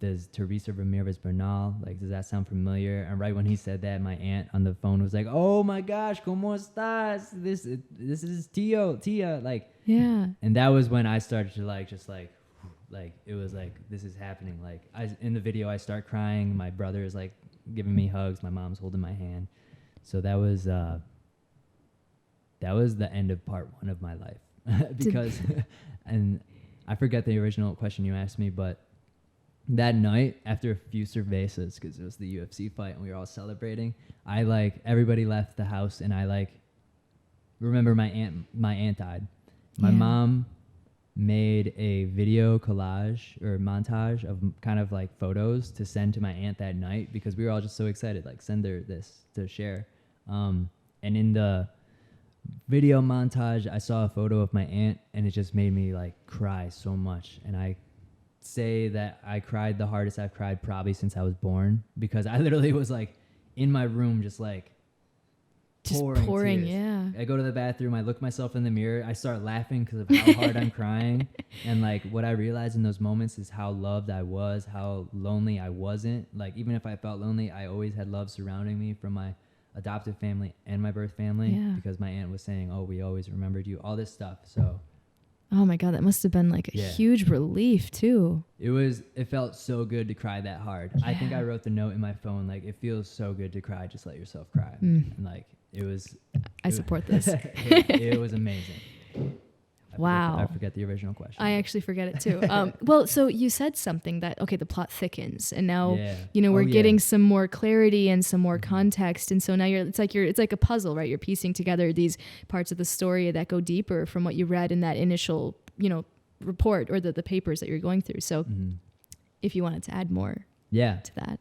does Teresa Ramirez Bernal, like, does that sound familiar? And right when he said that, my aunt on the phone was like, oh my gosh, ¿cómo estás? This is Tia. Like, Yeah. and that was when I started to like, just like it was like, this is happening. Like, in the video, I start crying. My brother is like giving me hugs. My mom's holding my hand. So that was the end of part 1 of my life. Because, and I forget the original question you asked me, but that night, after a few cervezas, because it was the UFC fight and we were all celebrating, I like, everybody left the house, and I like remember my aunt died. My mom made a video collage or montage of kind of like photos to send to my aunt that night, because we were all just so excited, like, send her this to share. And in the video montage, I saw a photo of my aunt, and it just made me like cry so much. And I say that I cried the hardest I've cried probably since I was born, because I literally was like in my room just like pouring tears. Yeah. I go to the bathroom, I look myself in the mirror, I start laughing because of how hard I'm crying. And like, what I realized in those moments is how loved I was, how lonely I wasn't. Like, even if I felt lonely, I always had love surrounding me from my adoptive family and my birth family, because my aunt was saying, oh, we always remembered you, all this stuff. So oh my God, that must have been like a huge relief too. It felt so good to cry that hard. I think I wrote the note in my phone, like, it feels so good to cry, just let yourself cry. And like, I support this. It was amazing. I forget the original question. I actually forget it too. Well, so you said something that, okay, the plot thickens, and now, we're getting some more clarity and some more context. And so now it's like a puzzle, right? You're piecing together these parts of the story that go deeper from what you read in that initial, report or the papers that you're going through. So if you wanted to add more to that.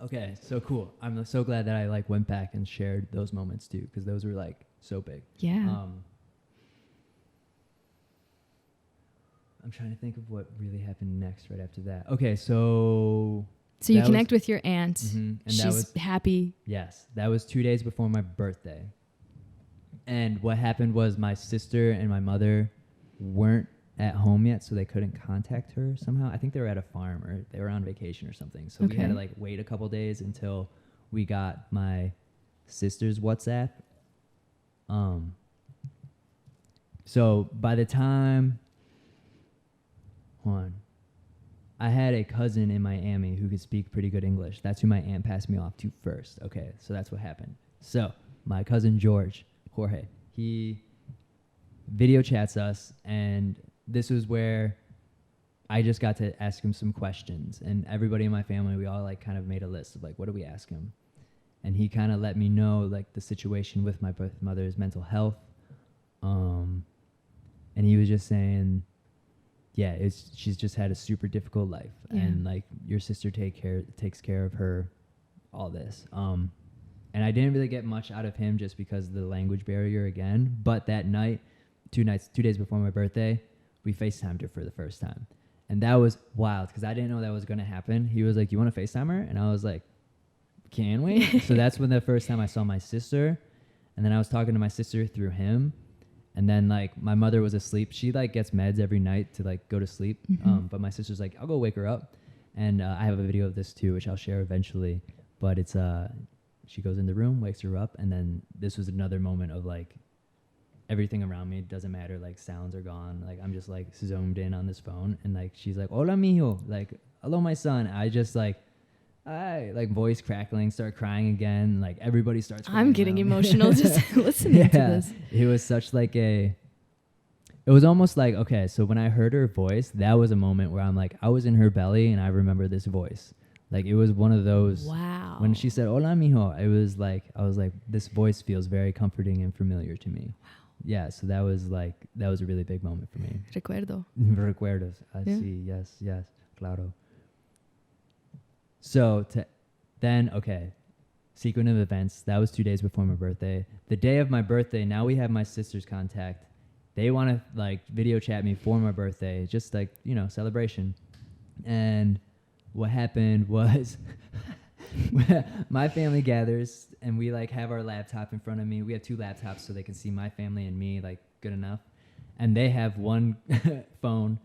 Okay, so cool. I'm so glad that I like went back and shared those moments too, because those were like so big. Yeah. I'm trying to think of what really happened next right after that. Okay, so you connect with your aunt. And she's happy. Yes, that was 2 days before my birthday. And what happened was my sister and my mother weren't at home yet, so they couldn't contact her somehow. I think they were at a farm or they were on vacation or something. So we had to like wait a couple days until we got my sister's WhatsApp. So by the time I had a cousin in Miami who could speak pretty good English. That's who my aunt passed me off to first. Okay, so that's what happened. So my cousin Jorge, he video chats us, and this was where I just got to ask him some questions. And everybody in my family, we all like kind of made a list of like, what do we ask him? And he kind of let me know like the situation with my birth mother's mental health. And he was just saying, yeah, she's just had a super difficult life, and like your sister takes care of her, all this. And I didn't really get much out of him just because of the language barrier again. But that night, 2 days before my birthday, we FaceTimed her for the first time, and that was wild because I didn't know that was gonna happen. He was like, "You want to FaceTime her?" And I was like, "Can we?" So that's when the first time I saw my sister, and then I was talking to my sister through him. And then like my mother was asleep. She like gets meds every night to like go to sleep. But my sister's like, I'll go wake her up. And I have a video of this too, which I'll share eventually. But it's she goes in the room, wakes her up, and then this was another moment of like everything around me doesn't matter. Like sounds are gone. Like I'm just like zoomed in on this phone, and like she's like, "Hola, mijo," like "Hello, my son." I just like voice crackling, start crying again. Like everybody starts crying. I'm getting emotional just listening to this. It was such like it was almost like, okay, so when I heard her voice, that was a moment where I'm like, I was in her belly and I remember this voice. Like it was one of those. Wow. When she said, "Hola, mijo," it was like, I was like, this voice feels very comforting and familiar to me. Wow. Yeah, so that was a really big moment for me. Recuerdos. I see. Yes, claro. So then, sequence of events. That was 2 days before my birthday. The day of my birthday, now we have my sister's contact. They want to like video chat me for my birthday, just like, celebration. And what happened was my family gathers and we like have our laptop in front of me. We have 2 laptops so they can see my family and me like good enough. And they have one phone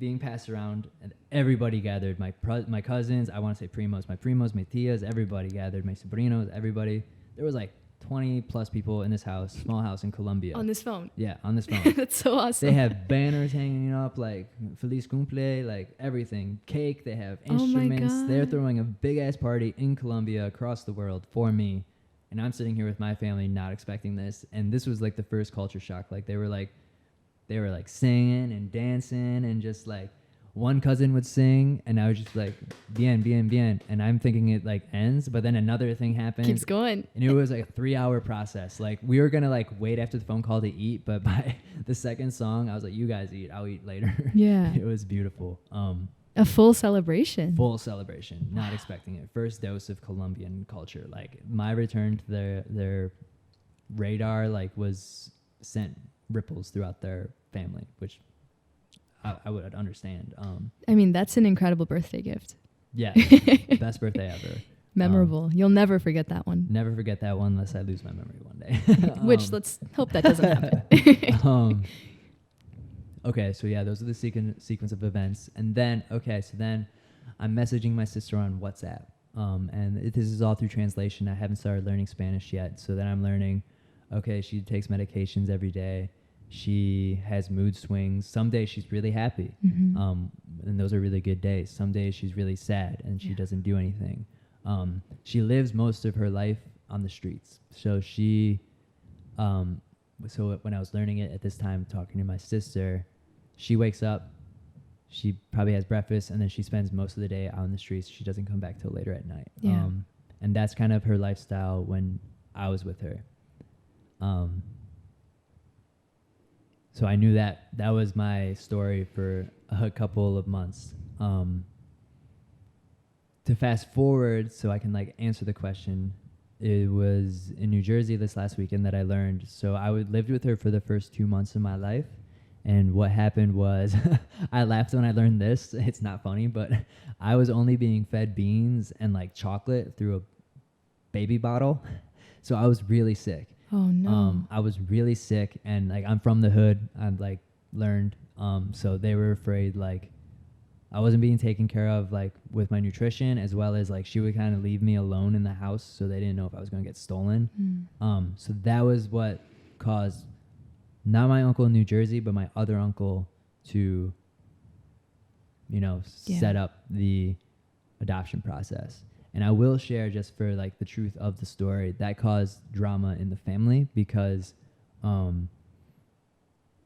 being passed around, and everybody gathered. My cousins, I want to say primos, my tias, everybody gathered. My sobrinos, everybody. There was like 20 plus people in this house, small house in Colombia. On this phone. Yeah, on this phone. That's so awesome. They have banners hanging up, like Feliz Cumple, like everything. Cake, they have instruments. Oh my They're God. throwing a big ass party in Colombia across the world for me. And I'm sitting here with my family not expecting this. And this was like the first culture shock. Like they were like singing and dancing, and just like one cousin would sing and I was just like bien, bien, bien, and I'm thinking it like ends, but then another thing happened. Keeps going. And it was like a 3-hour process. Like we were gonna like wait after the phone call to eat, but by the second song I was like, you guys eat, I'll eat later. Yeah. It was beautiful. A full celebration. Full celebration. Not expecting it. First dose of Colombian culture. Like my return to their radar like was sent ripples throughout their family, which I would understand. I mean, that's an incredible birthday gift. Yeah. Best birthday ever. Memorable. You'll never forget that one. Never forget that one unless I lose my memory one day. Which let's hope that doesn't happen. Okay, so yeah, those are the sequence of events. And then, so then I'm messaging my sister on WhatsApp. This is all through translation. I haven't started learning Spanish yet. So then I'm learning, okay, she takes medications every day. She has mood swings. Some days she's really happy. Mm-hmm. And those are really good days. Some days she's really sad and she doesn't do anything. She lives most of her life on the streets. So so when I was learning it at this time, talking to my sister, she wakes up, she probably has breakfast, and then she spends most of the day out on the streets. She doesn't come back till later at night. Yeah. And that's kind of her lifestyle when I was with her. So I knew that was my story for a couple of months. To fast forward so I can like answer the question, it was in New Jersey this last weekend that I learned. So I lived with her for the first 2 months of my life. And what happened was I laughed when I learned this. It's not funny, but I was only being fed beans and like chocolate through a baby bottle. So I was really sick. Oh no. I was really sick, and like I'm from the hood. I've like learned. So they were afraid like I wasn't being taken care of like with my nutrition, as well as like she would kind of leave me alone in the house, so they didn't know if I was going to get stolen. So that was what caused not my uncle in New Jersey, but my other uncle to, set up the adoption process. And I will share, just for like the truth of the story, that caused drama in the family because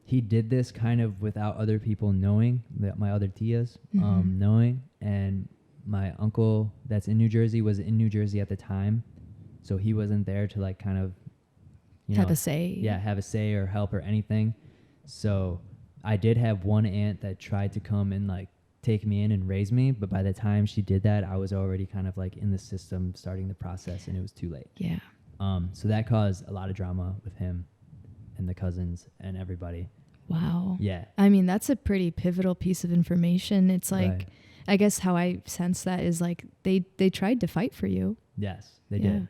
he did this kind of without other people knowing, that my other tias knowing. And my uncle that's in New Jersey was in New Jersey at the time, so he wasn't there to like kind of have a say. Yeah, have a say or help or anything. So I did have one aunt that tried to come and like take me in and raise me, but by the time she did that, I was already kind of like in the system starting the process, and it was too late. Yeah. So that caused a lot of drama with him and the cousins and everybody. Wow. Yeah. I mean, that's a pretty pivotal piece of information. It's like, Right. I guess how I sense that is like they tried to fight for you. Yes, they did.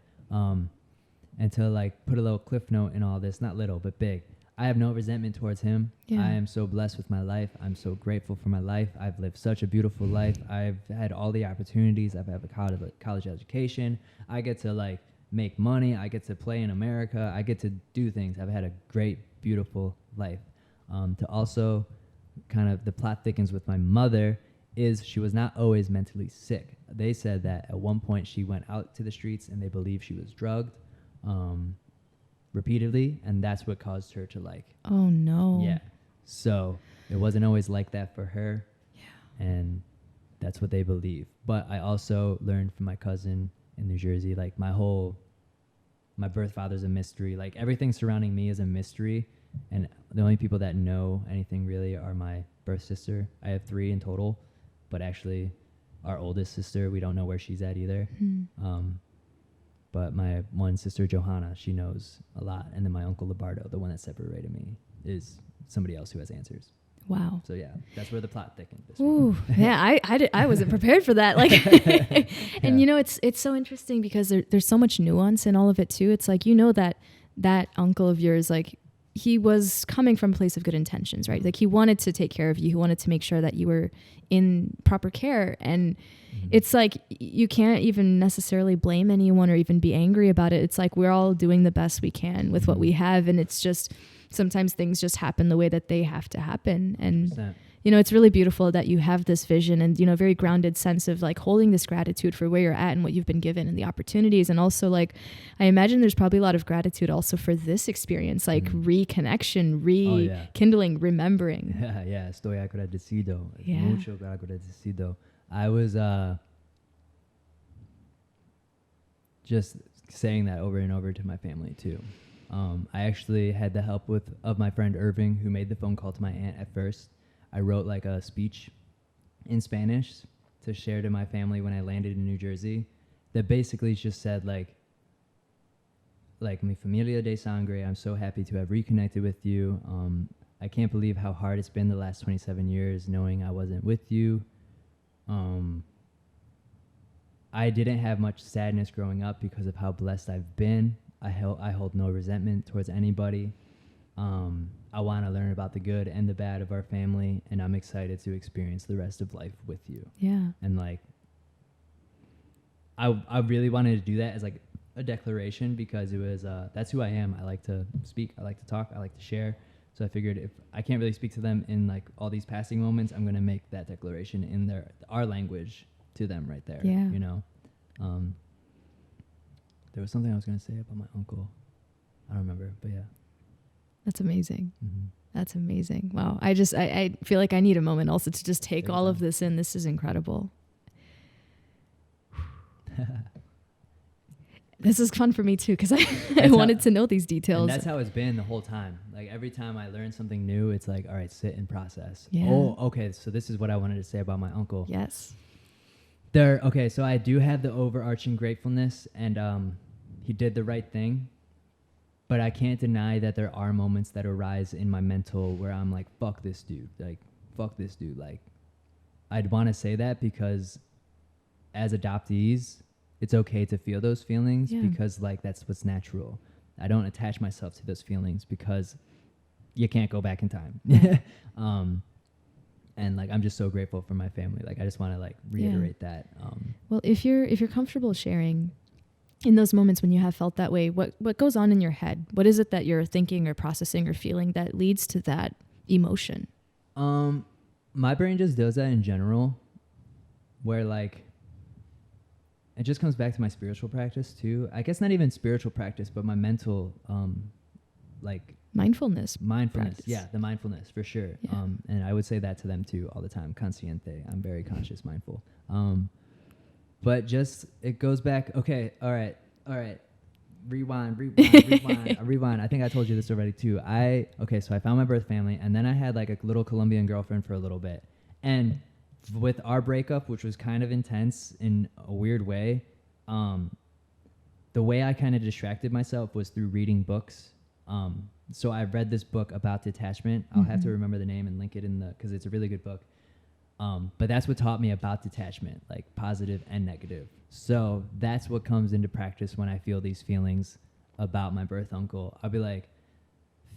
And to like put a little cliff note in all this, not little, but big, I have no resentment towards him. Yeah. I am so blessed with my life. I'm so grateful for my life. I've lived such a beautiful life. I've had all the opportunities. I've had a college education. I get to like make money. I get to play in America. I get to do things. I've had a great, beautiful life. To also kind of the plot thickens with my mother is she was not always mentally sick. They said that at one point she went out to the streets and they believe she was drugged repeatedly, and that's what caused her to like. Oh no. Yeah. So it wasn't always like that for her. Yeah. And that's what they believe. But I also learned from my cousin in New Jersey, like my birth father's a mystery. Like everything surrounding me is a mystery. And the only people that know anything really are my birth sister. I have 3 in total, but actually our oldest sister, we don't know where she's at either. But my one sister, Johanna, she knows a lot. And then my uncle Labardo, the one that separated me, is somebody else who has answers. Wow. So yeah, that's where the plot thickened. Ooh, yeah, I wasn't prepared for that. Like, and it's so interesting because there's so much nuance in all of it too. It's like, that uncle of yours, like, he was coming from a place of good intentions, right? Like he wanted to take care of you. He wanted to make sure that you were in proper care. And it's like, you can't even necessarily blame anyone or even be angry about it. It's like, we're all doing the best we can with what we have. And it's just, sometimes things just happen the way that they have to happen. And 100%. you know, it's really beautiful that you have this vision and, you know, very grounded sense of like holding this gratitude for where you're at and what you've been given and the opportunities. And also, like, I imagine there's probably a lot of gratitude also for this experience, like reconnection, rekindling, remembering. Yeah, estoy agradecido. Yeah. Mucho agradecido. I was just saying that over and over to my family too. I actually had the help of my friend Irving, who made the phone call to my aunt at first. I wrote like a speech in Spanish to share to my family when I landed in New Jersey that basically just said like mi familia de sangre, I'm so happy to have reconnected with you. I can't believe how hard it's been the last 27 years knowing I wasn't with you. I didn't have much sadness growing up because of how blessed I've been. I hold no resentment towards anybody. I want to learn about the good and the bad of our family, and I'm excited to experience the rest of life with you. Yeah. And like, I really wanted to do that as like a declaration because it was, that's who I am. I like to speak. I like to talk. I like to share. So I figured if I can't really speak to them in like all these passing moments, I'm going to make that declaration in our language to them right there. Yeah. You know, there was something I was going to say about my uncle. I don't remember, but yeah. That's amazing. Mm-hmm. That's amazing. Wow. I feel like I need a moment also to just take all of this in. This is incredible. This is fun for me too, because I wanted to know these details. And that's how it's been the whole time. Like every time I learn something new, it's like, all right, sit and process. Yeah. Oh, okay. So this is what I wanted to say about my uncle. Yes. Okay. So I do have the overarching gratefulness, and he did the right thing. But I can't deny that there are moments that arise in my mental where I'm like, fuck this dude. Like, fuck this dude. Like, I'd want to say that because as adoptees, it's okay to feel those feelings because, like, that's what's natural. I don't attach myself to those feelings because you can't go back in time. And, like, I'm just so grateful for my family. Like, I just want to, like, reiterate that. Well, if you're comfortable sharing in those moments when you have felt that way, what goes on in your head? What is it that you're thinking or processing or feeling that leads to that emotion? My brain just does that in general, where like it just comes back to my spiritual practice too. I guess not even spiritual practice, but my mental, like mindfulness. Practice. Yeah, the mindfulness for sure. Yeah. And I would say that to them too all the time. Consciente. I'm very conscious, mindful. But just, it goes back. Okay. All right. Rewind. Rewind. I think I told you this already too. So I found my birth family, and then I had like a little Colombian girlfriend for a little bit. And with our breakup, which was kind of intense in a weird way, the way I kind of distracted myself was through reading books. So I read this book about detachment. I'll have to remember the name and link it because it's a really good book. But that's what taught me about detachment, like positive and negative. So that's what comes into practice when I feel these feelings about my birth uncle. I'll be like,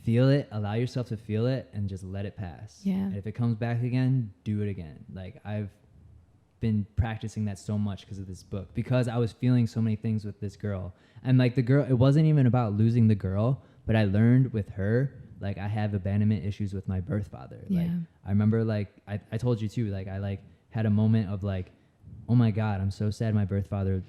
feel it, allow yourself to feel it, and just let it pass. Yeah. And if it comes back again, do it again. Like I've been practicing that so much because of this book, because I was feeling so many things with this girl. And like the girl, it wasn't even about losing the girl, but I learned with her, like I have abandonment issues with my birth father. Yeah. Like I remember like I told you too, like I like had a moment of like, oh my God, I'm so sad my birth father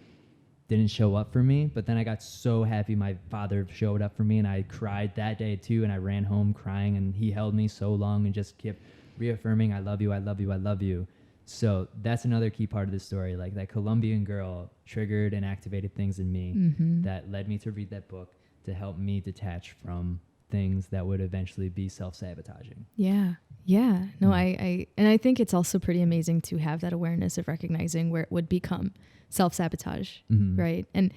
didn't show up for me. But then I got so happy my father showed up for me, and I cried that day too, and I ran home crying, and he held me so long and just kept reaffirming, I love you, I love you, I love you. So that's another key part of the story. Like that Colombian girl triggered and activated things in me that led me to read that book to help me detach from things that would eventually be self-sabotaging. Yeah. No, I think it's also pretty amazing to have that awareness of recognizing where it would become self-sabotage, right? And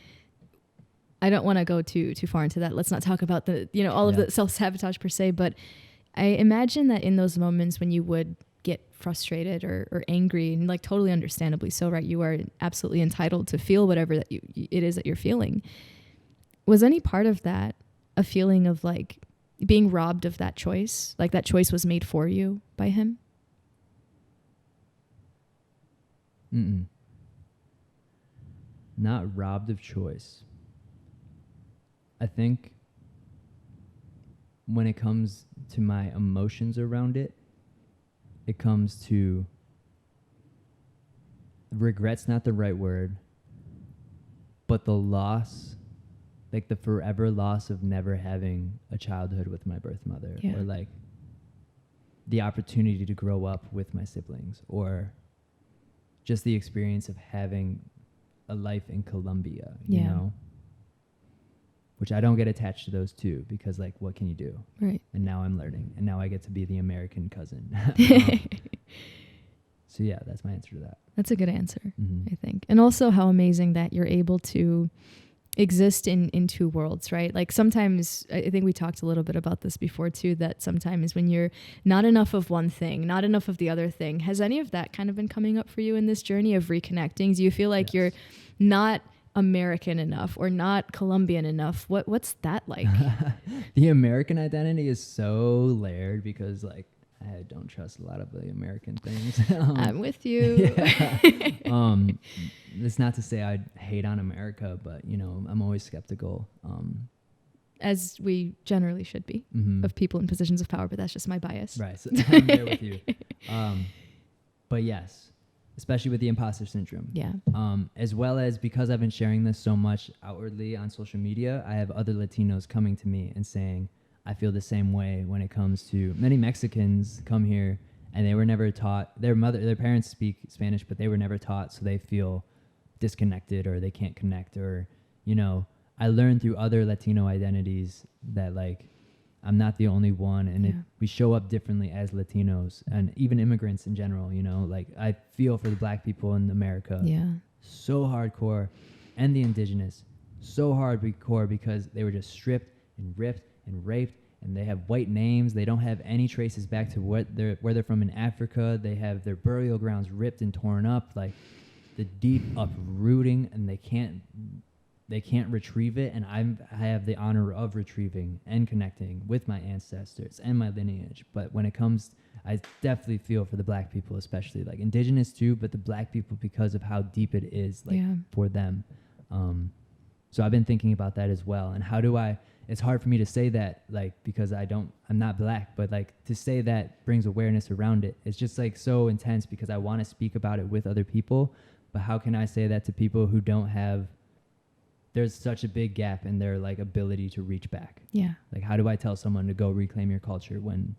I don't want to go too far into that. Let's not talk about the, all of the self-sabotage per se, but I imagine that in those moments when you would get frustrated or angry, and like totally understandably so, right? You are absolutely entitled to feel whatever it is that you're feeling. Was any part of that a feeling of like being robbed of that choice, like that choice was made for you by him? Mm-mm. Not robbed of choice. I think when it comes to my emotions around it, it comes to regret's not the right word, but the loss, like the forever loss of never having a childhood with my birth mother, Yeah. or like the opportunity to grow up with my siblings, or just the experience of having a life in Colombia, you Yeah. know? Which I don't get attached to those two because, like, what can you do? Right. And now I'm learning, and now I get to be the American cousin. So yeah, that's my answer to that. That's a good answer, Mm-hmm. I think. And also how amazing that you're able to exist in two worlds, right? Like sometimes, I think we talked a little bit about this before too, that sometimes when you're not enough of one thing, not enough of the other thing, has any of that kind of been coming up for you in this journey of reconnecting? Do you feel like you're not American enough or not Colombian enough? What's that like? The American identity is so layered because, like, I don't trust a lot of the American things. I'm with you. Yeah. It's not to say I hate on America, but, you know, I'm always skeptical. As we generally should be, Mm-hmm. of people in positions of power, but that's just my bias. Right. So I'm there with you. But yes, especially with the imposter syndrome. Yeah. As well as because I've been sharing this so much outwardly on social media, I have other Latinos coming to me and saying, I feel the same way when it comes to many Mexicans come here and they were never taught, their parents speak Spanish, but they were never taught. So they feel disconnected or they can't connect, or, you know, I learned through other Latino identities that, like, I'm not the only one, and we show up differently as Latinos and even immigrants in general, you know, like I feel for the Black people in America so hardcore, and the indigenous so hardcore because they were just stripped and ripped and raped, and they have white names. They don't have any traces back to where they're from in Africa. They have their burial grounds ripped and torn up, like the deep uprooting, and they can't retrieve it. And I have the honor of retrieving and connecting with my ancestors and my lineage. But when it comes, I definitely feel for the Black people, especially, like indigenous too, but the Black people because of how deep it is, like for them. So I've been thinking about that as well. And it's hard for me to say that, like, because I'm not Black, but like to say that brings awareness around it. It's just like so intense because I want to speak about it with other people, but how can I say that to people who don't have, there's such a big gap in their like ability to reach back. Yeah. Like, how do I tell someone to go reclaim your culture when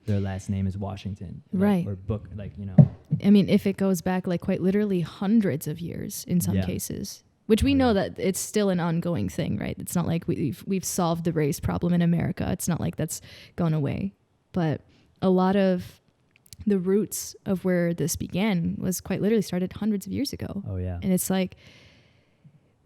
their last name is Washington? Right. Or book, like, you know. I mean, if it goes back like quite literally hundreds of years in some cases, which we know that it's still an ongoing thing, right? It's not like we've solved the race problem in America. It's not like that's gone away. But a lot of the roots of where this began was quite literally started hundreds of years ago. Oh, yeah. And it's like,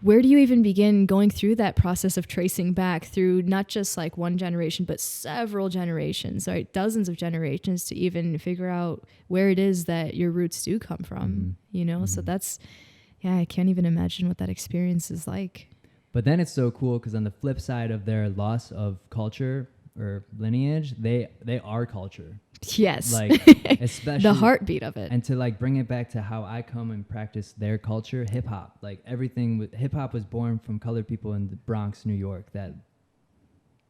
where do you even begin going through that process of tracing back through not just like one generation, but several generations, right? Dozens of generations to even figure out where it is that your roots do come from, you know? So that's, I can't even imagine what that experience is like. But then it's so cool because on the flip side of their loss of culture or lineage, they are culture. Yes. Like, especially the heartbeat of it. And to like bring it back to how I come and practice their culture, hip hop, like everything with hip hop was born from colored people in the Bronx, New York, that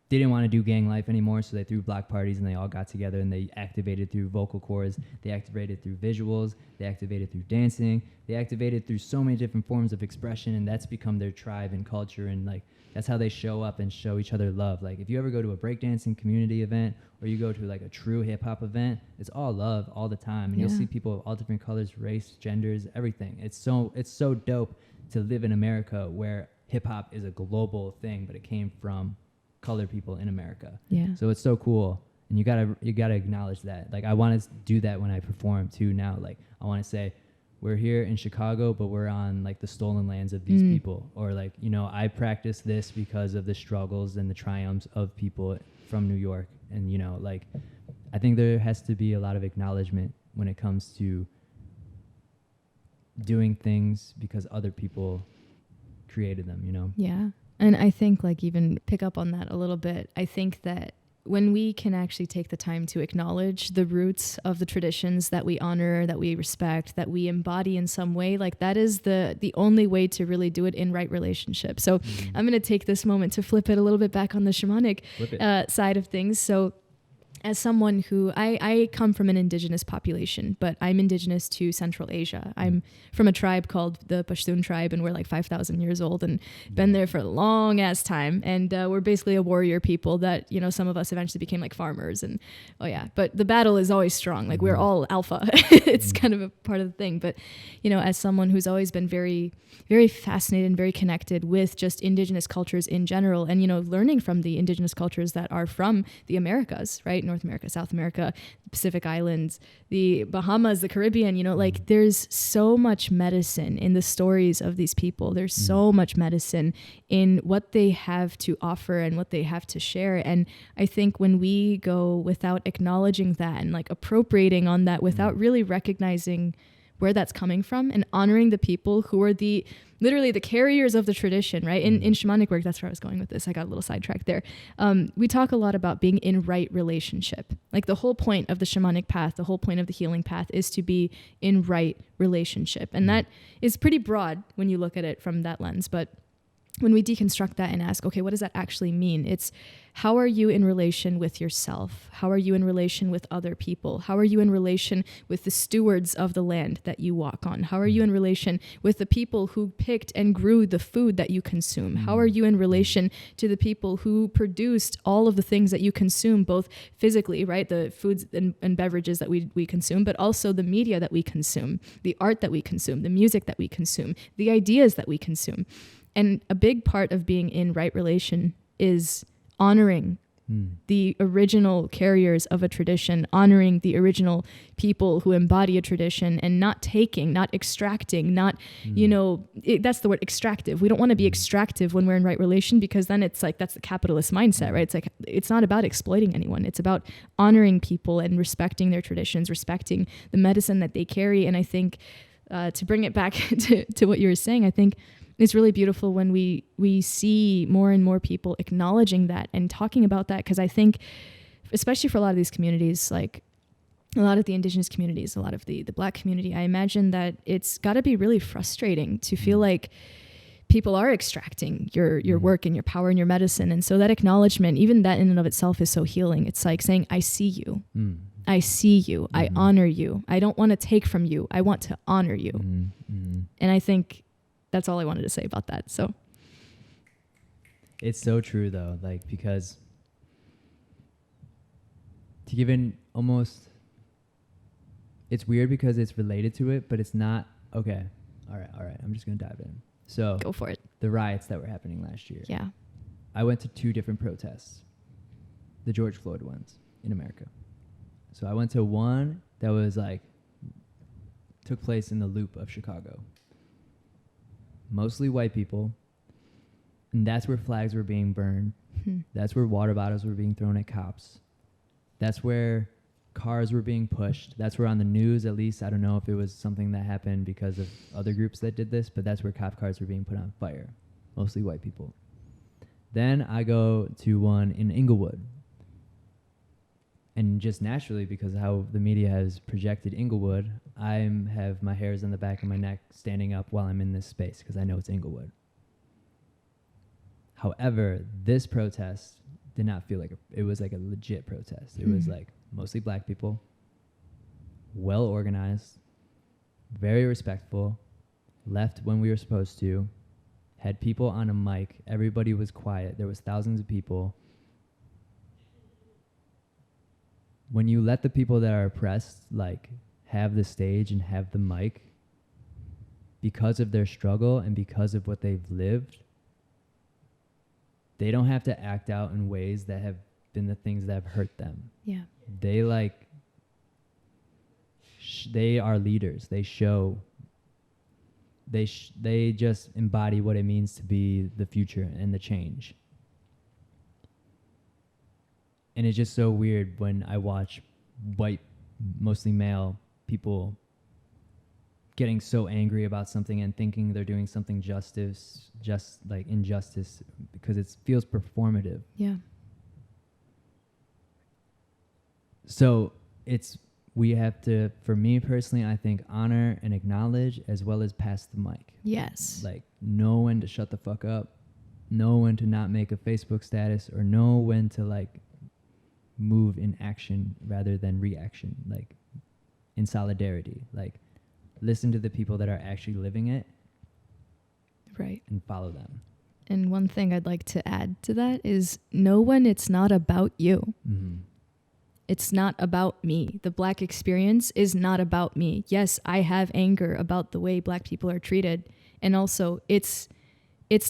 didn't want to do gang life anymore. So they threw block parties and they all got together and they activated through vocal cords. They activated through visuals. They activated through dancing. They activated through so many different forms of expression. And that's become their tribe and culture. And like, that's how they show up and show each other love. Like if you ever go to a breakdancing community event or you go to like a true hip hop event, it's all love all the time. And you'll see people of all different colors, race, genders, everything. It's so dope to live in America where hip hop is a global thing, but it came from colored people in America. Yeah. So it's so cool. And you gotta acknowledge that. Like I want to do that when I perform too now. Like I want to say, we're here in Chicago, but we're on like the stolen lands of these people. Or like, you know, I practice this because of the struggles and the triumphs of people from New York. And, you know, like, I think there has to be a lot of acknowledgement when it comes to doing things because other people created them, you know? Yeah. And I think like even pick up on that a little bit. I think that when we can actually take the time to acknowledge the roots of the traditions that we honor, that we respect, that we embody in some way, like that is the only way to really do it in right relationship. So I'm going to take this moment to flip it a little bit back on the shamanic side of things. So as someone who, I come from an indigenous population, but I'm indigenous to Central Asia. I'm from a tribe called the Pashtun tribe, and we're like 5,000 years old and been there for a long ass time. And we're basically a warrior people that, you know, some of us eventually became like farmers and, but the battle is always strong. Like we're all alpha. It's kind of a part of the thing. But, you know, as someone who's always been very, very fascinated and very connected with just indigenous cultures in general, and, you know, learning from the indigenous cultures that are from the Americas, right? North America, South America, Pacific Islands, the Bahamas, the Caribbean, you know, like there's so much medicine in the stories of these people. There's so much medicine in what they have to offer and what they have to share. And I think when we go without acknowledging that and like appropriating on that without really recognizing where that's coming from and honoring the people who are literally the carriers of the tradition, right? In shamanic work, that's where I was going with this. I got a little sidetracked there. We talk a lot about being in right relationship. Like the whole point of the shamanic path, the whole point of the healing path is to be in right relationship. And that is pretty broad when you look at it from that lens. But when we deconstruct that and ask, okay, what does that actually mean? It's how are you in relation with yourself? How are you in relation with other people? How are you in relation with the stewards of the land that you walk on? How are you in relation with the people who picked and grew the food that you consume? How are you in relation to the people who produced all of the things that you consume, both physically, right? The foods and beverages that we consume, but also the media that we consume, the art that we consume, the music that we consume, the ideas that we consume. And a big part of being in right relation is honoring the original carriers of a tradition, honoring the original people who embody a tradition, and not taking, not extracting, not, you know, that's the word, extractive. We don't want to be extractive when we're in right relation, because then it's like, that's the capitalist mindset, right? It's like, it's not about exploiting anyone. It's about honoring people and respecting their traditions, respecting the medicine that they carry. And I think to bring it back to what you were saying, I think it's really beautiful when we see more and more people acknowledging that and talking about that. Because I think, especially for a lot of these communities, like a lot of the indigenous communities, a lot of the Black community, I imagine that it's got to be really frustrating to feel like people are extracting your work and your power and your medicine. And so that acknowledgement, even that in and of itself, is so healing. It's like saying, I see you. I see you. I honor you. I don't want to take from you. I want to honor you. And I think that's all I wanted to say about that. So it's so true though, like, because to give in almost, it's weird because it's related to it, but it's not. Okay. All right. I'm just going to dive in. So go for it. The riots that were happening last year. Yeah. I went to 2 different protests, the George Floyd ones in America. So I went to one that was like, took place in the Loop of Chicago. Mostly white people, and that's where flags were being burned. That's where water bottles were being thrown at cops. That's where cars were being pushed. That's where on the news, at least, I don't know if it was something that happened because of other groups that did this, but that's where cop cars were being put on fire. Mostly white people. Then I go to one in Inglewood. And just naturally, because of how the media has projected Inglewood, I have my hairs on the back of my neck standing up while I'm in this space because I know it's Inglewood. However, this protest did not feel like it was like a legit protest. It was like mostly Black people, well organized, very respectful, left when we were supposed to, had people on a mic. Everybody was quiet. There was thousands of people. When you let the people that are oppressed like have the stage and have the mic because of their struggle and because of what they've lived, they don't have to act out in ways that have been the things that have hurt them. Yeah. They like, they are leaders. They show, they just embody what it means to be the future and the change. And it's just so weird when I watch white, mostly male people getting so angry about something and thinking they're doing something just like injustice, because it feels performative. Yeah. So we have to, for me personally, I think honor and acknowledge as well as pass the mic. Yes. Like know when to shut the fuck up, know when to not make a Facebook status, or know when to like move in action rather than reaction, like in solidarity. Like listen to the people that are actually living it. Right. And follow them. And one thing I'd like to add to that is know when it's not about you. Mm-hmm. It's not about me. The Black experience is not about me. Yes, I have anger about the way Black people are treated. And also, it's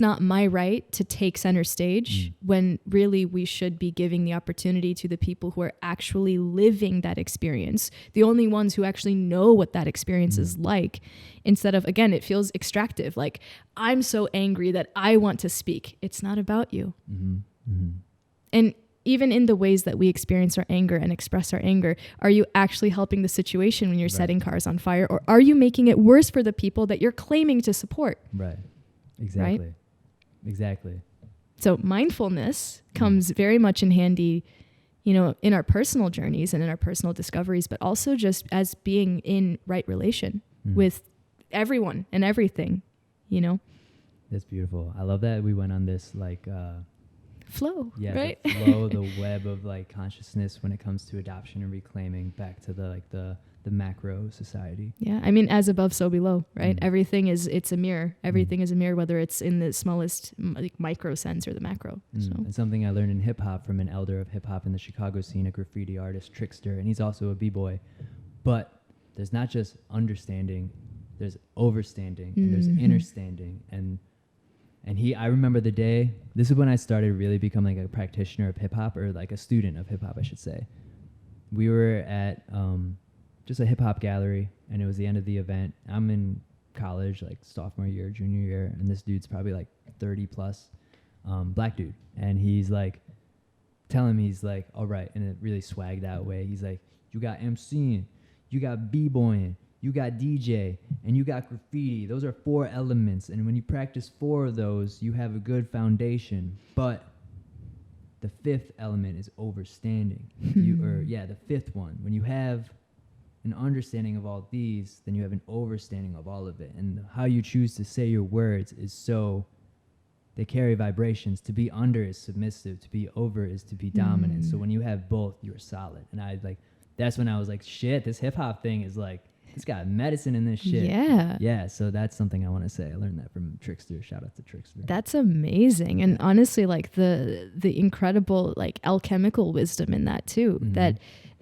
not my right to take center stage when really we should be giving the opportunity to the people who are actually living that experience, the only ones who actually know what that experience is like, instead of, again, it feels extractive. Like, I'm so angry that I want to speak. It's not about you. Mm-hmm. Mm-hmm. And even in the ways that we experience our anger and express our anger, are you actually helping the situation when you're setting cars on fire? Or are you making it worse for the people that you're claiming to support? Right. Exactly. Right? Exactly. So mindfulness comes very much in handy, you know, in our personal journeys and in our personal discoveries, but also just as being in right relation with everyone and everything, you know? That's beautiful. I love that we went on this like flow, yeah, right? the flow, the web of like consciousness when it comes to adoption and reclaiming back to the macro society. Yeah, I mean, as above, so below, right? Everything it's a mirror. Everything is a mirror, whether it's in the smallest like micro sense or the macro. So. And something I learned in hip hop from an elder of hip hop in the Chicago scene, a graffiti artist, Trickster, and he's also a b-boy. But there's not just understanding, there's overstanding, and there's understanding, and I remember the day, this is when I started really becoming like a practitioner of hip hop, or like a student of hip hop, I should say. We were at just a hip hop gallery, and it was the end of the event. I'm in college, like sophomore year, junior year, and this dude's probably like 30 plus, Black dude. And he's like telling me, he's like, all right, in a really swagged out way. He's like, you got MCing, you got b-boying, you got DJ, and you got graffiti. Those are 4 elements. And when you practice 4 of those, you have a good foundation. But the 5th element is overstanding. The 5th one. When you have an understanding of all these, then you have an overstanding of all of it. And how you choose to say your words is so, they carry vibrations. To be under is submissive. To be over is to be dominant. So when you have both, you're solid. And that's when I was like, shit, this hip hop thing is like, it's got medicine in this shit. Yeah. Yeah. So that's something I want to say. I learned that from Trickster. Shout out to Trickster. That's amazing. And honestly, like the incredible like alchemical wisdom in that too, that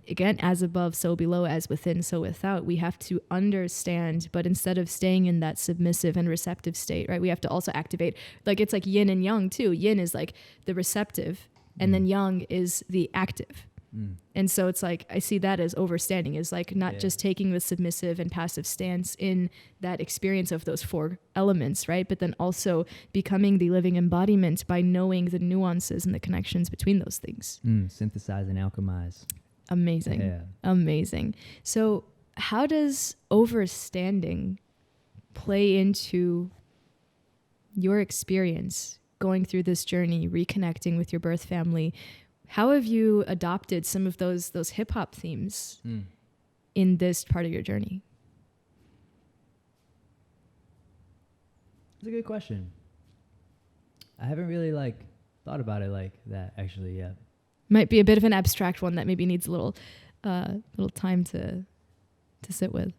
again, as above, so below, as within, so without, we have to understand, but instead of staying in that submissive and receptive state, right, we have to also activate, like it's like yin and yang too. Yin is like the receptive, and then yang is the active. And so it's like, I see that as overstanding, is like not just taking the submissive and passive stance in that experience of those 4 elements, right? But then also becoming the living embodiment by knowing the nuances and the connections between those things. Synthesize and alchemize. Amazing. Yeah. Amazing. So how does overstanding play into your experience going through this journey, reconnecting with your birth family? How have you adopted some of those hip hop themes in this part of your journey? That's a good question. I haven't really like thought about it like that actually yet. Might be a bit of an abstract one that maybe needs a little time to sit with.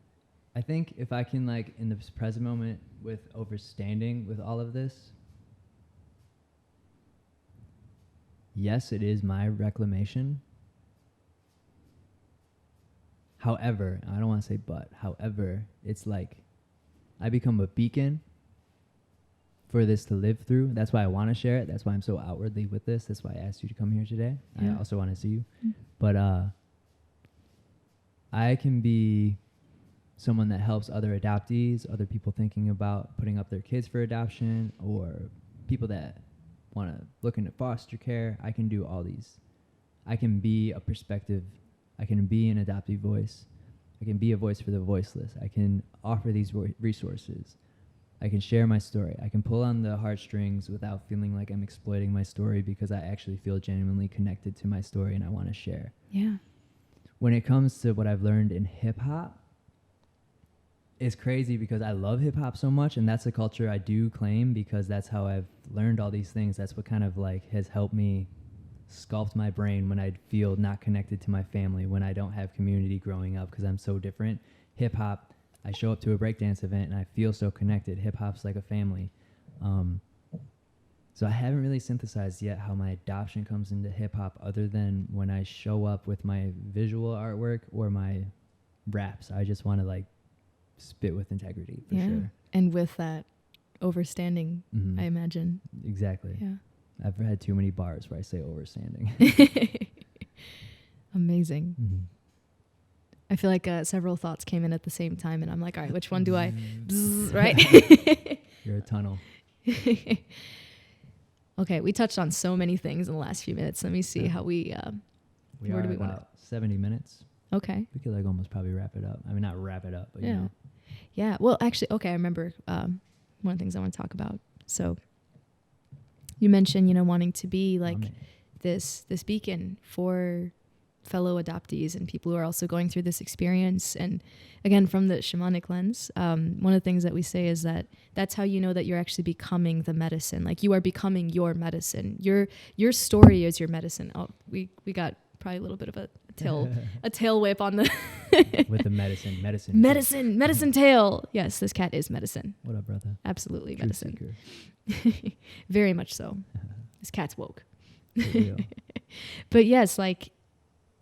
I think if I can like in the present moment with overstanding with all of this, yes, it is my reclamation. However, I don't want to say but, however, it's like I become a beacon for this to live through. That's why I want to share it. That's why I'm so outwardly with this. That's why I asked you to come here today. Yeah. I also want to see you. But I can be someone that helps other adoptees, other people thinking about putting up their kids for adoption, or people that want to look into foster care. I can do all these. I can be a perspective. I can be an adoptee voice. I can be a voice for the voiceless. I can offer these resources. I can share my story. I can pull on the heartstrings without feeling like I'm exploiting my story, because I actually feel genuinely connected to my story and I want to share. Yeah. when it comes to what I've learned in hip hop, it's crazy because I love hip hop so much, and that's a culture I do claim because that's how I've learned all these things. That's what kind of like has helped me sculpt my brain when I feel not connected to my family, when I don't have community growing up because I'm so different. Hip hop, I show up to a breakdance event and I feel so connected. Hip hop's like a family. So I haven't really synthesized yet how my adoption comes into hip hop other than when I show up with my visual artwork or my raps. I just want to like spit with integrity for sure. And with that overstanding, I imagine. Exactly. Yeah. I've had too many bars where I say overstanding. Amazing. Mm-hmm. I feel like several thoughts came in at the same time, and I'm like, all right, which one do I? Bzz, right? You're a tunnel. Okay, we touched on so many things in the last few minutes. Let me see how we where do we want about 70 minutes. Okay. We could like almost probably wrap it up. I mean, not wrap it up, but you know. Yeah. Well, actually, okay, I remember one of the things I want to talk about. So you mentioned, wanting to be like this beacon for fellow adoptees and people who are also going through this experience. And again, from the shamanic lens, one of the things that we say is that that's how you know that you're actually becoming the medicine. Like you are becoming your medicine. Your story is your medicine. Oh, we got probably a little bit of a tail whip on the with the medicine tail. Yes, this cat is medicine. What up, brother? Absolutely Truth medicine. Very much so. This cat's woke. But yes, like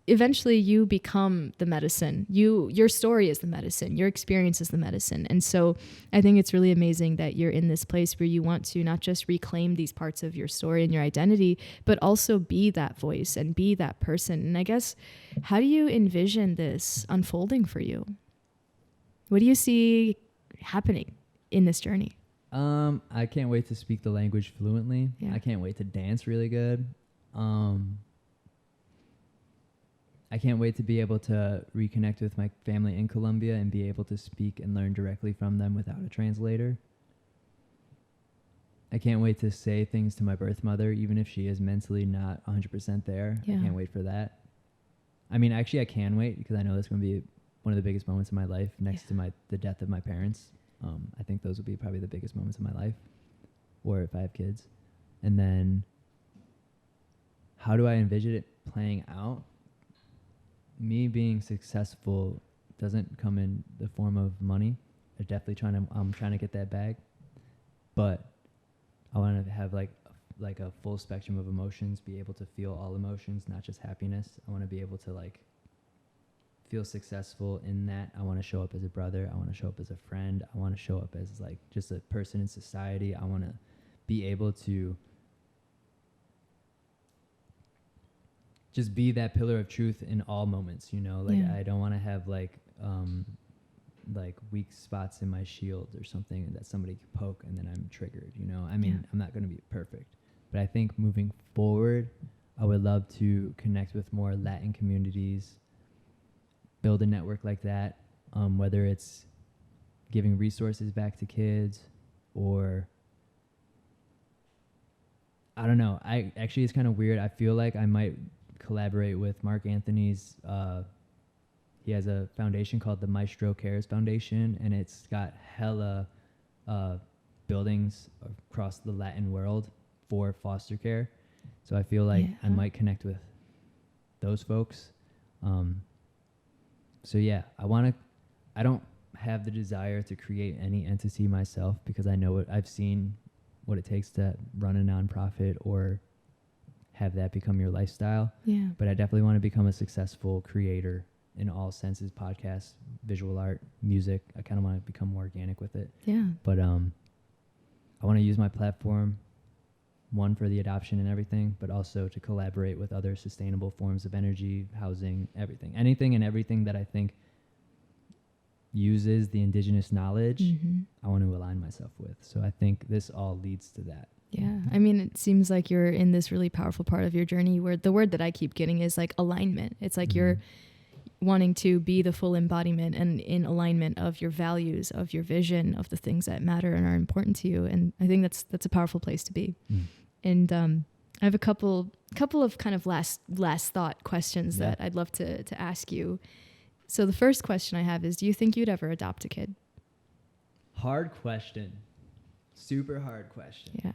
eventually you become the medicine. Your story is the medicine. Your experience is the medicine. And so I think it's really amazing that you're in this place where you want to not just reclaim these parts of your story and your identity, but also be that voice and be that person. And I guess, how do you envision this unfolding for you? What do you see happening in this journey? I can't wait to speak the language fluently. Yeah. I can't wait to dance really good. I can't wait to be able to reconnect with my family in Colombia and be able to speak and learn directly from them without a translator. I can't wait to say things to my birth mother, even if she is mentally not 100% there. Yeah. I can't wait for that. I mean, actually, I can wait because I know that's going to be one of the biggest moments of my life next to the death of my parents. I think those will be probably the biggest moments of my life, or if I have kids. And then how do I envision it playing out? Me being successful doesn't come in the form of money. I'm trying to get that bag, but I want to have like a full spectrum of emotions, be able to feel all emotions, not just happiness. I want to be able to like feel successful in that. I want to show up as a brother. I want to show up as a friend. I want to show up as like just a person in society. I want to be able to just be that pillar of truth in all moments, I don't want to have like weak spots in my shield or something that somebody can poke and then I'm triggered, I mean, I'm not going to be perfect, but I think moving forward, I would love to connect with more Latin communities, build a network like that, whether it's giving resources back to kids or I don't know. It's kind of weird. I feel like I might collaborate with Mark Anthony's he has a foundation called the Maestro Cares Foundation, and it's got hella buildings across the Latin world for foster care, so I feel like I might connect with those folks. So yeah, I don't have the desire to create any entity myself because I know I've seen what it takes to run a nonprofit or have that become your lifestyle. Yeah. But I definitely want to become a successful creator in all senses, podcasts, visual art, music. I kind of want to become more organic with it. Yeah. But I want to use my platform, one, for the adoption and everything, but also to collaborate with other sustainable forms of energy, housing, everything. Anything and everything that I think uses the indigenous knowledge, I want to align myself with. So I think this all leads to that. Yeah. I mean, it seems like you're in this really powerful part of your journey where the word that I keep getting is like alignment. It's like you're wanting to be the full embodiment and in alignment of your values, of your vision, of the things that matter and are important to you. And I think that's a powerful place to be. And I have a couple of kind of last thought questions that I'd love to ask you. So the first question I have is, do you think you'd ever adopt a kid? Hard question. Super hard question. Yeah.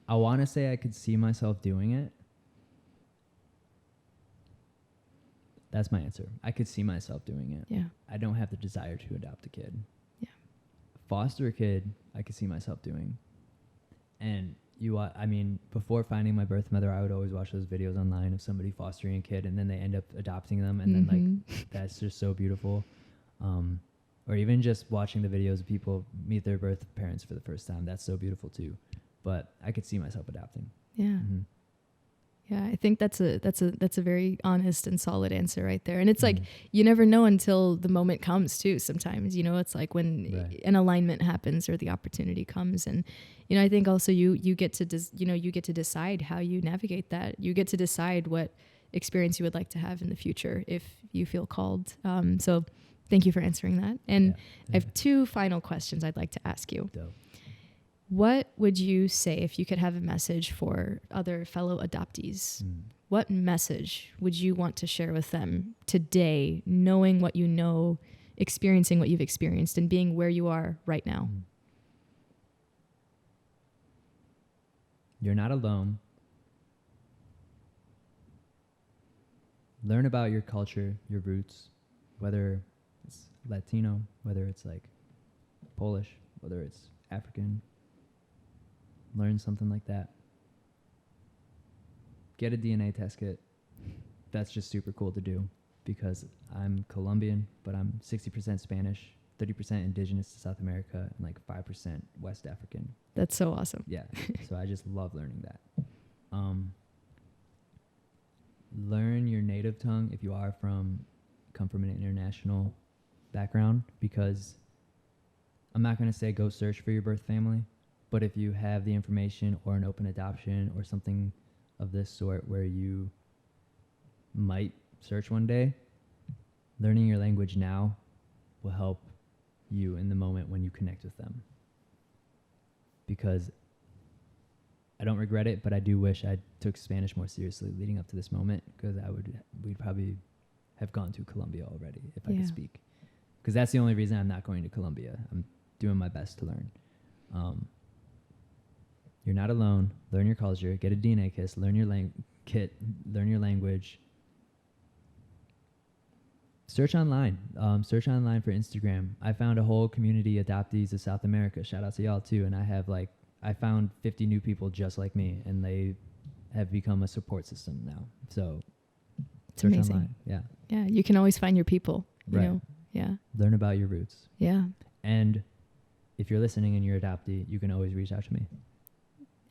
I want to say I could see myself doing it. That's my answer. I could see myself doing it. Yeah. I don't have the desire to adopt a kid. Yeah. Foster a kid, I could see myself doing. And I mean, before finding my birth mother, I would always watch those videos online of somebody fostering a kid and then they end up adopting them. And then like, that's just so beautiful. Or even just watching the videos of people meet their birth parents for the first time. That's so beautiful too. But I could see myself adopting. Yeah. Mm-hmm. Yeah, I think that's a very honest and solid answer right there. And it's like, you never know until the moment comes too. Sometimes, you know, it's like when an alignment happens or the opportunity comes. And, you know, I think also you get to, you get to decide how you navigate that. You get to decide what experience you would like to have in the future if you feel called. So thank you for answering that. And I have two final questions I'd like to ask you. Dope. What would you say if you could have a message for other fellow adoptees? What message would you want to share with them today, knowing what you know, experiencing what you've experienced, and being where you are right now? You're not alone. Learn about your culture, your roots, whether it's Latino, whether it's like Polish, whether it's African. Learn something like that. Get a DNA test kit. That's just super cool to do because I'm Colombian, but I'm 60% Spanish, 30% indigenous to South America, and like 5% West African. That's so awesome. Yeah. So I just love learning that. Learn your native tongue if you come from an international background, because I'm not going to say go search for your birth family. But if you have the information or an open adoption or something of this sort where you might search one day, learning your language now will help you in the moment when you connect with them. Because I don't regret it, but I do wish I took Spanish more seriously leading up to this moment, because we'd probably have gone to Colombia already if I could speak. Because that's the only reason I'm not going to Colombia. I'm doing my best to learn. You're not alone. Learn your culture. Get a DNA kit. Learn your language. Search online. Search online for Instagram. I found a whole community adoptees of South America. Shout out to y'all too. And I found 50 new people just like me, and they have become a support system now. So it's search amazing. online. Yeah. Yeah. You can always find your people. You know? Yeah. Learn about your roots. Yeah. And if you're listening and you're adoptee, you can always reach out to me.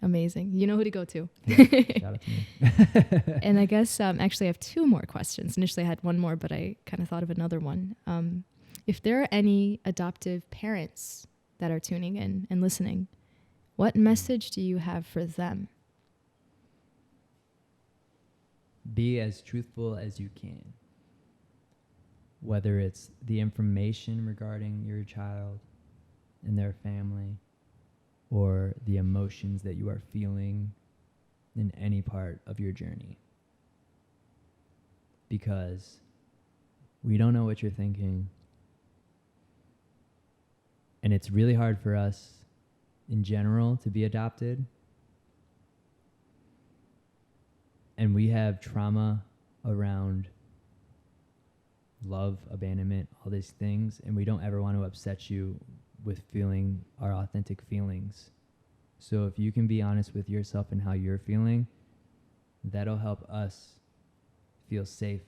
Amazing. You know who to go to. Yeah, shout out to me. And I guess actually I have two more questions. Initially I had one more, but I kind of thought of another one. If there are any adoptive parents that are tuning in and listening, what message do you have for them? Be as truthful as you can. Whether it's the information regarding your child and their family, or the emotions that you are feeling in any part of your journey. Because we don't know what you're thinking. And it's really hard for us in general to be adopted. And we have trauma around love, abandonment, all these things, and we don't ever want to upset you with feeling our authentic feelings. So if you can be honest with yourself and how you're feeling, that'll help us feel safe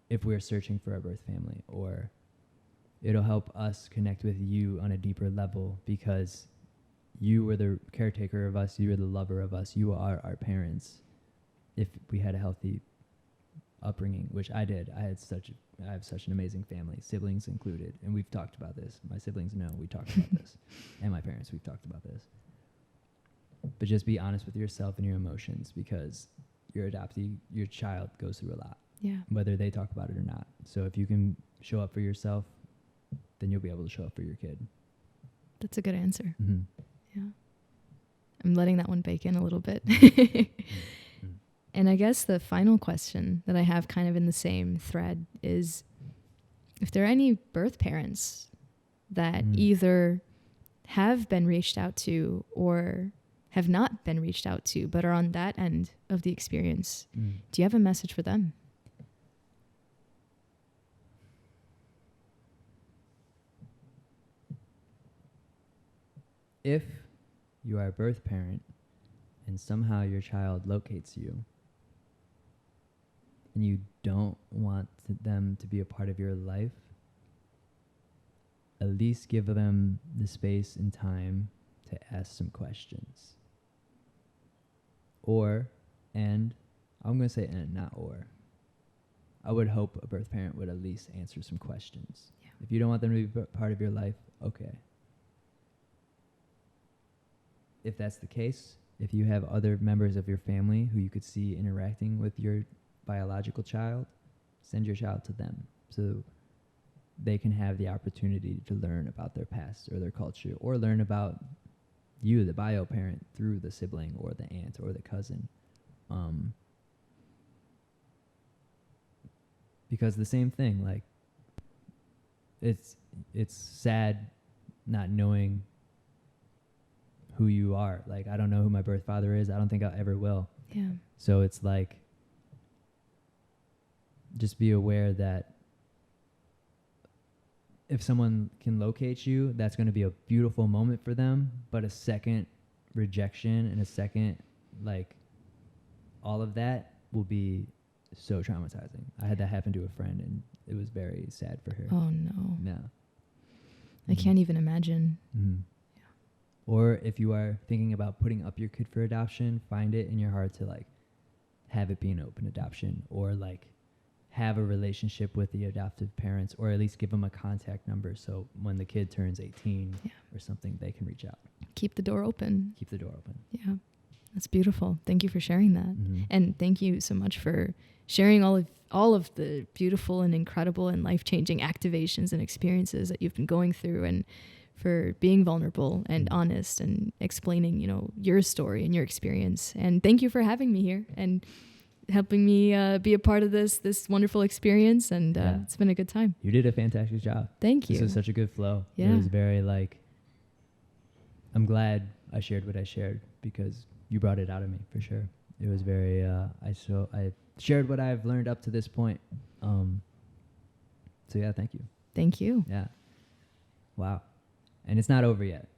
if we're searching for a birth family, or it'll help us connect with you on a deeper level, because you were the caretaker of us, you were the lover of us, you are our parents. If we had a healthy upbringing, which I did. I have such an amazing family, siblings included, and we've talked about this. My siblings know we talked about this, and my parents, we've talked about this. But just be honest with yourself and your emotions, because your adoptee, your child goes through a lot, whether they talk about it or not. So if you can show up for yourself, then you'll be able to show up for your kid. That's a good answer. Mm-hmm. Yeah. I'm letting that one bake in a little bit. Mm-hmm. And I guess the final question that I have kind of in the same thread is if there are any birth parents that either have been reached out to or have not been reached out to, but are on that end of the experience, do you have a message for them? If you are a birth parent and somehow your child locates you and you don't want them to be a part of your life, at least give them the space and time to ask some questions. And I'm going to say and, not or. I would hope a birth parent would at least answer some questions. Yeah. If you don't want them to be part of your life, okay. If that's the case, if you have other members of your family who you could see interacting with your biological child, send your child to them so they can have the opportunity to learn about their past or their culture, or learn about you, the bio parent, through the sibling or the aunt or the cousin. Because the same thing, like, it's sad not knowing who you are. Like, I don't know who my birth father is. I don't think I ever will. Yeah. So it's like, just be aware that if someone can locate you, that's going to be a beautiful moment for them. But a second rejection and a second, like, all of that will be so traumatizing. I had that happen to a friend, and it was very sad for her. Oh, no. Yeah. I can't even imagine. Mm-hmm. Yeah. Or if you are thinking about putting up your kid for adoption, find it in your heart to, like, have it be an open adoption, or, like, have a relationship with the adoptive parents, or at least give them a contact number so when the kid turns 18 or something, they can reach out. Keep the door open. Keep the door open. Yeah. That's beautiful. Thank you for sharing that. Mm-hmm. And thank you so much for sharing all of the beautiful and incredible and life-changing activations and experiences that you've been going through, and for being vulnerable and honest and explaining, your story and your experience. And thank you for having me here and helping me be a part of this wonderful experience. And it's been a good time. You did a fantastic job. Thank you. This was such a good flow. Yeah. It was very, like, I'm glad I shared what I shared, because you brought it out of me, for sure. It was very, I shared what I've learned up to this point. So yeah, thank you. Thank you. Yeah. Wow. And it's not over yet.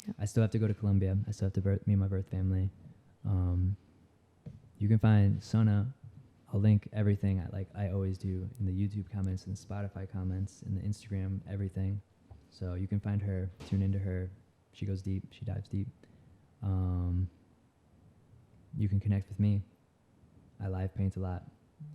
Yeah. I still have to go to Colombia. I still have to meet my birth family. You can find Sona. I'll link everything I always do in the YouTube comments and the Spotify comments and the Instagram, everything. So you can find her, tune into her. She goes deep. She dives deep. You can connect with me. I live paint a lot.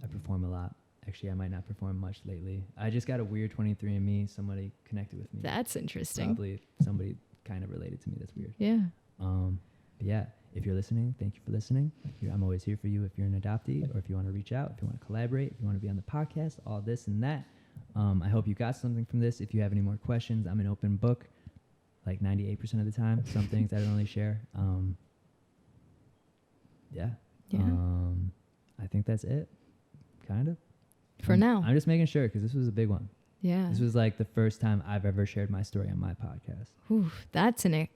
I perform a lot. Actually, I might not perform much lately. I just got a weird 23andMe. Somebody connected with me. That's interesting. Probably somebody kind of related to me. That's weird. Yeah. But yeah, if you're listening, thank you for listening. I'm always here for you if you're an adoptee, or if you want to reach out, if you want to collaborate, if you want to be on the podcast, all this and that. I hope you got something from this. If you have any more questions, I'm an open book, like 98% of the time. Some things I don't really share. Yeah. I think that's it, kind of. For now. I'm just making sure, because this was a big one. Yeah. This was like the first time I've ever shared my story on my podcast. Ooh, that's an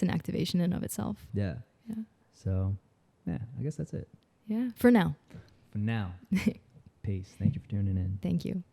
activation in of itself. Yeah. Yeah. So, yeah, I guess that's it. Yeah. For now. For now. Peace. Thank you for tuning in. Thank you.